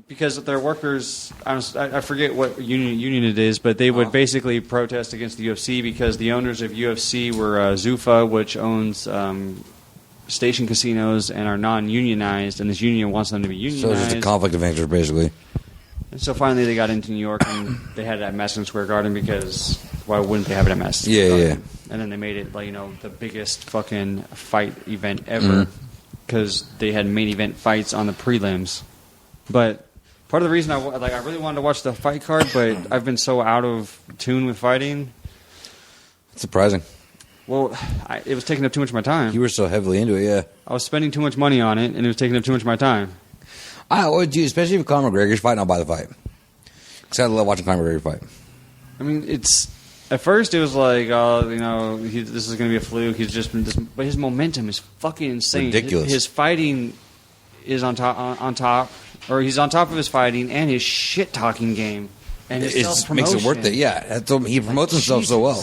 Because their workers, I forget what union it is, but they would basically protest against the UFC because the owners of UFC were Zuffa, which owns station casinos and are non-unionized, and this union wants them to be So unionized. it's just a conflict of interest, basically. And so finally they got into New York and they had it at Madison Square Garden because why wouldn't they have it at Madison Square Yeah, Garden? And then they made it like the biggest fucking fight event ever because they had main event fights on the prelims. But part of the reason I really wanted to watch the fight card, but I've been so out of tune with fighting. It's surprising. Well, it was taking up too much of my time. You were so heavily into it, yeah. I was spending too much money on it, and it was taking up too much of my time. I would do, especially if Conor McGregor's fighting, I'll buy the fight. Because I love watching Conor McGregor fight. I mean, At first, it was like, oh, you know, this is going to be a fluke. He's just been but his momentum is fucking insane. Ridiculous. His fighting is on top, or he's on top of his fighting and his shit talking game, and his It self-promotion. makes it worth it. Yeah, that's what, he promotes himself so well.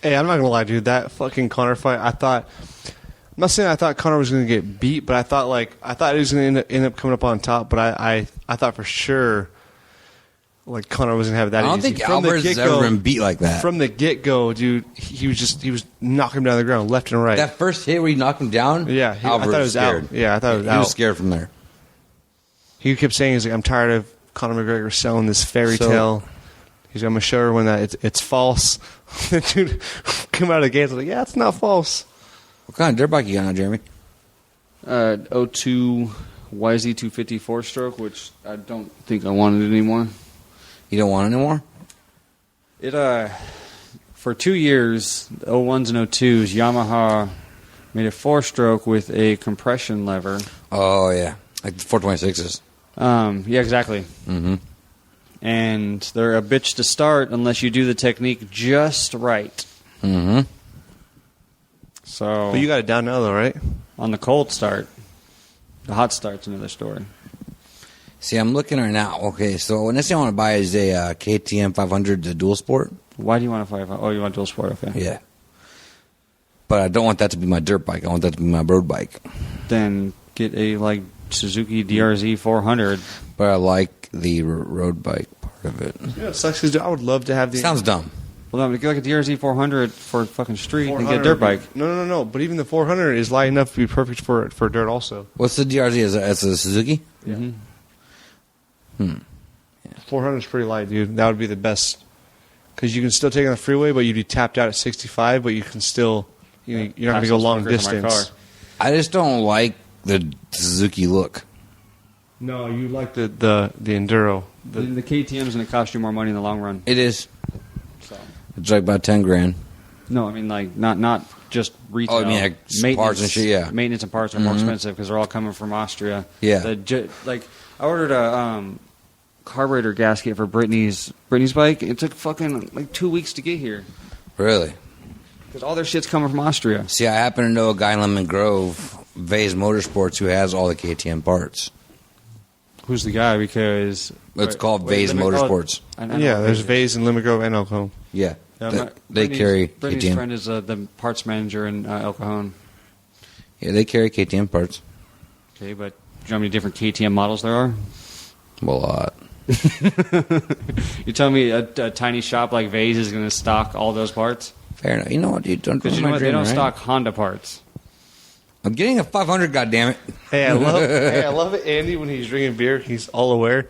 Hey, I'm not gonna lie, dude. That fucking Conor fight, I'm not saying I thought Conor was gonna get beat, but I thought he was gonna end up coming up on top. But I thought for sure, like Conor was gonna have that. I don't easy. think From the Alvarez has get-go- ever been beat like that. From the get go, dude, he was knocking him down the ground left and right. That first hit where he knocked him down, Yeah, I Alvarez thought it was scared. out. Yeah, I thought it was he out. was scared from there. He kept saying, "He's like, I'm tired of Conor McGregor selling this fairy tale." He's like, I'm gonna show her when that it's false. The dude come out of the gates like, yeah, it's not false. What kind of dirt bike you got now, Jeremy? 02 YZ250 4-stroke, which I don't think I wanted anymore. You don't want it anymore? It for 2 years, the 01s and 02s, Yamaha made a 4-stroke with a compression lever. Oh yeah, like the 426s. Yeah, exactly. Mm-hmm. And they're a bitch to start unless you do the technique just right. Mm-hmm. So But you got it down now, though, right? on the cold start, the hot start's another story. See, I'm looking right now. Okay, so the next thing I want to buy is a KTM 500, the dual sport. Why do you want a 5? Oh, you want dual sport? Okay. Yeah. But I don't want that to be my dirt bike. I want that to be my road bike. Then get a Suzuki DRZ 400. But I like the road bike part of it. Yeah, it sucks because I would love to have the. Sounds dumb. Well, no, get like a DRZ 400 for fucking street and get a dirt bike. No. But even the 400 is light enough to be perfect for dirt, also. What's the DRZ? Is it a Suzuki? Yeah. 400 is pretty light, dude. That would be the best because you can still take it on the freeway, but you'd be tapped out at 65. But you can still, you're not going to go long distance. I just don't like the Suzuki look. No, you like the enduro. The KTM is going to cost you more money in the long run. It is. So. It's like about 10 grand. No, I mean not just retail. Oh, I mean like parts and shit. Yeah. Maintenance and parts are more expensive because they're all coming from Austria. Yeah. I ordered a carburetor gasket for Brittany's bike. It took fucking 2 weeks to get here Really? because all their shit's coming from Austria. See, I happen to know a guy in Lemon Grove, Vase Motorsports, who has all the KTM parts. Who's the guy? Because It's called Vase Motorsports. Yeah, there's Vase and Limit Grove and El Cajon. Yeah. They Brittany's- carry Brittany's KTM. friend is the parts manager in El Cajon. Yeah, they carry KTM parts. Okay, but do you know how many different KTM models there are? Well, a lot. You tell me a tiny shop like Vase is going to stock all those parts? Fair enough. You know what, dude? Don't Because you know what? They don't stock Honda parts. I'm getting a 500, goddammit. Hey, I love it. Andy, when he's drinking beer, he's all aware.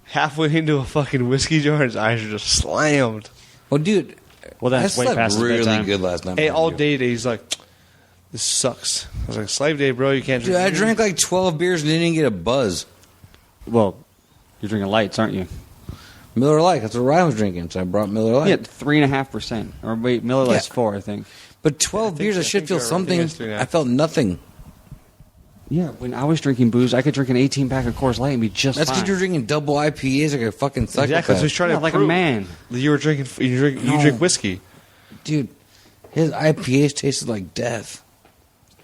Halfway into a fucking whiskey jar, his eyes are just slammed. Well, dude, Well, I that's way slept past his really bedtime. good last night. Hey, all day, he's like, this sucks. I was like, slave day, bro. You can't Dude, drink I beer." drank like 12 beers and didn't even get a buzz. Well, you're drinking lights, aren't you? Miller Lite. That's what Ryan was drinking, so I brought Miller Lite. Yeah, 3.5%. Or wait, Miller Lite's Yeah. 4, I think. But 12 beers, I should feel I think something. it's 3.5. I felt nothing. Yeah, when I was drinking booze, I could drink an 18-pack of Coors Light and be just That's fine. because you're drinking double IPAs like a fucking psychopath. Exactly. So he's trying Yeah, to like a prove man. that you were drinking. You No. drink whiskey. Dude, his IPAs tasted like death.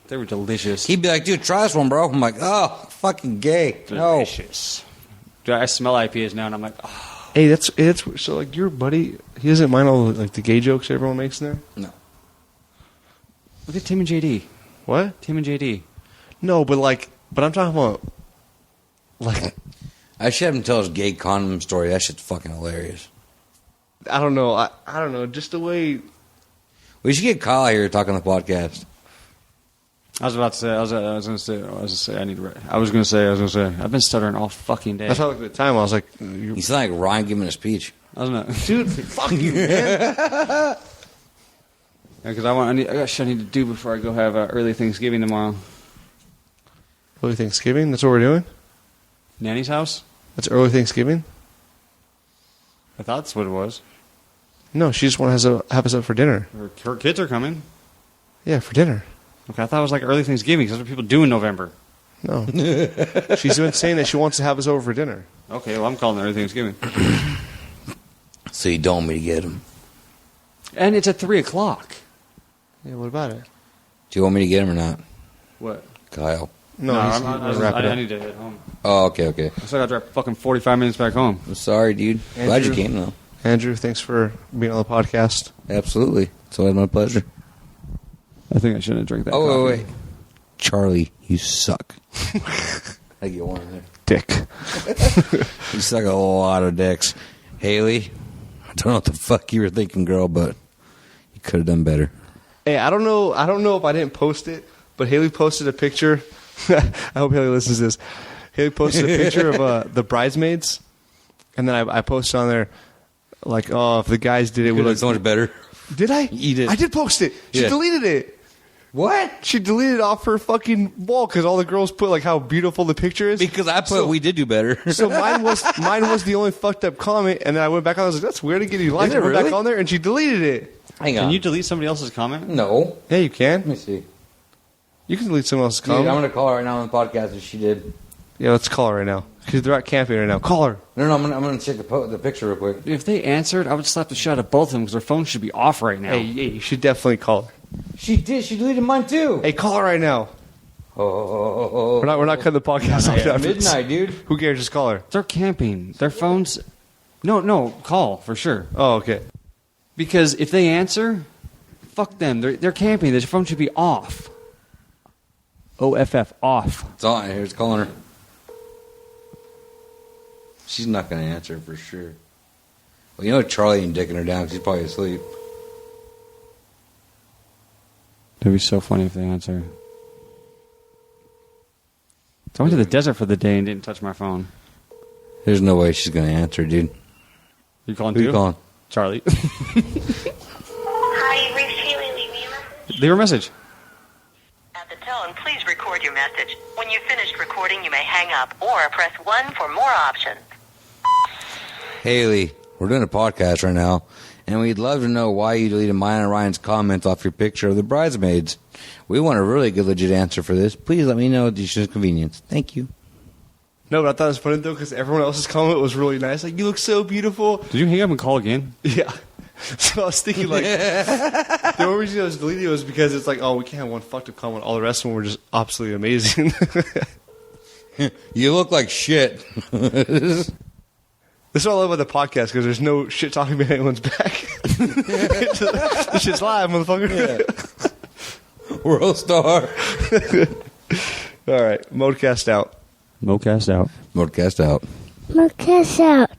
They were delicious. He'd be like, dude, try this one, bro. I'm like, oh, fucking gay. No. Delicious. Dude, I smell IPAs now, and I'm like, oh. Hey, that's so like your buddy. He doesn't mind all the gay jokes everyone makes in there. No. Look at Tim and JD. What? Tim and JD. No, but I'm talking about like I should have him tell his gay condom story. That shit's fucking hilarious. I don't know. I don't know. Just the way. We should get Kyle here talking on the podcast. I was about to say, I was going to say, I've been stuttering all fucking day. That's how at the time I was like, you You sound like Ryan giving a speech. I was not. dude, fuck you, man. Because I got shit I need to do before I go have early Thanksgiving tomorrow. Early Thanksgiving. That's what we're doing. Nanny's house? That's early Thanksgiving. I thought that's what it was. No, she just wants to have us up for dinner. Her kids are coming. Yeah, for dinner. Okay, I thought it was like early Thanksgiving because that's what people do in November. No, she's been saying that she wants to have us over for dinner. Okay, well, I'm calling it early Thanksgiving. So you don't want me to get him. And it's at 3 o'clock. Yeah, what about it? Do you want me to get him or not? What? Kyle. No, I need to hit home. Oh, okay. I still got to drive fucking 45 minutes back home. I'm sorry, dude. Glad you came, though. Andrew, thanks for being on the podcast. Absolutely. It's always my pleasure. I think I shouldn't drink that coffee. Wait. Charlie, you suck. I get one in there. Dick. You suck a lot of dicks. Haley, I don't know what the fuck you were thinking, girl, but you could have done better. Hey, I don't know if I didn't post it, but Haley posted a picture. I hope Haley listens to this. Haley posted a picture of the bridesmaids, and then I posted on there, like, oh, if the guys did it, It would was so much better. Did I? You did. I did post it. She Yeah. deleted it. What? She deleted it off her fucking wall because all the girls put like how beautiful the picture is. Because I put we did do better. So mine was the only fucked up comment, and then I went back on. I was like, "That's weird to get any likes." Is it I went really? back on there, and she deleted it. Hang on. Can you delete somebody else's comment? No. Yeah, you can. Let me see. You can delete someone else's Dude, I'm comment. going to call her right now on the podcast if she did. Yeah, let's call her right now because they're out camping right now. Call her. No, I'm going to check the picture real quick. If they answered, I would slap the shit out of both of them because their phones should be off right now. Hey, you should definitely call her. She did. She deleted mine too. Hey, call her right now. Oh. We're not cutting the podcast off after this. Midnight, dude. Who cares? Just call her. They're camping. Their phones... No, call, for sure. Oh, okay. Because if they answer, fuck them. They're camping. Their phone should be off. OFF, off. It's on. Here's calling her. She's not going to answer for sure. Well, you know Charlie ain't dicking her down because he's probably asleep. It'd be so funny if they answer. So I went to the desert for the day and didn't touch my phone. There's no way she's going to answer, dude. You calling Who too? you calling? Charlie. Hi, you reached Haley. Leave me a message. Leave her a message. At the tone, please record your message. When you've finished recording, you may hang up or press 1 for more options. Haley, we're doing a podcast right now, and we'd love to know why you deleted mine and Ryan's comments off your picture of the bridesmaids. We want a really good, legit answer for this. Please let me know at your convenience. Thank you. No, but I thought it was funny though because everyone else's comment was really nice. Like, you look so beautiful. Did you hang up and call again? Yeah. So I was thinking, like, the only reason I was deleting it was because it's like, oh, we can't have one fucked up comment. All the rest of them were just absolutely amazing. You look like shit. This is what I love about the podcast because there's no shit talking behind anyone's back. This shit's live, motherfucker. World star. All right, ModeCast out. ModeCast out. ModeCast out. ModeCast out.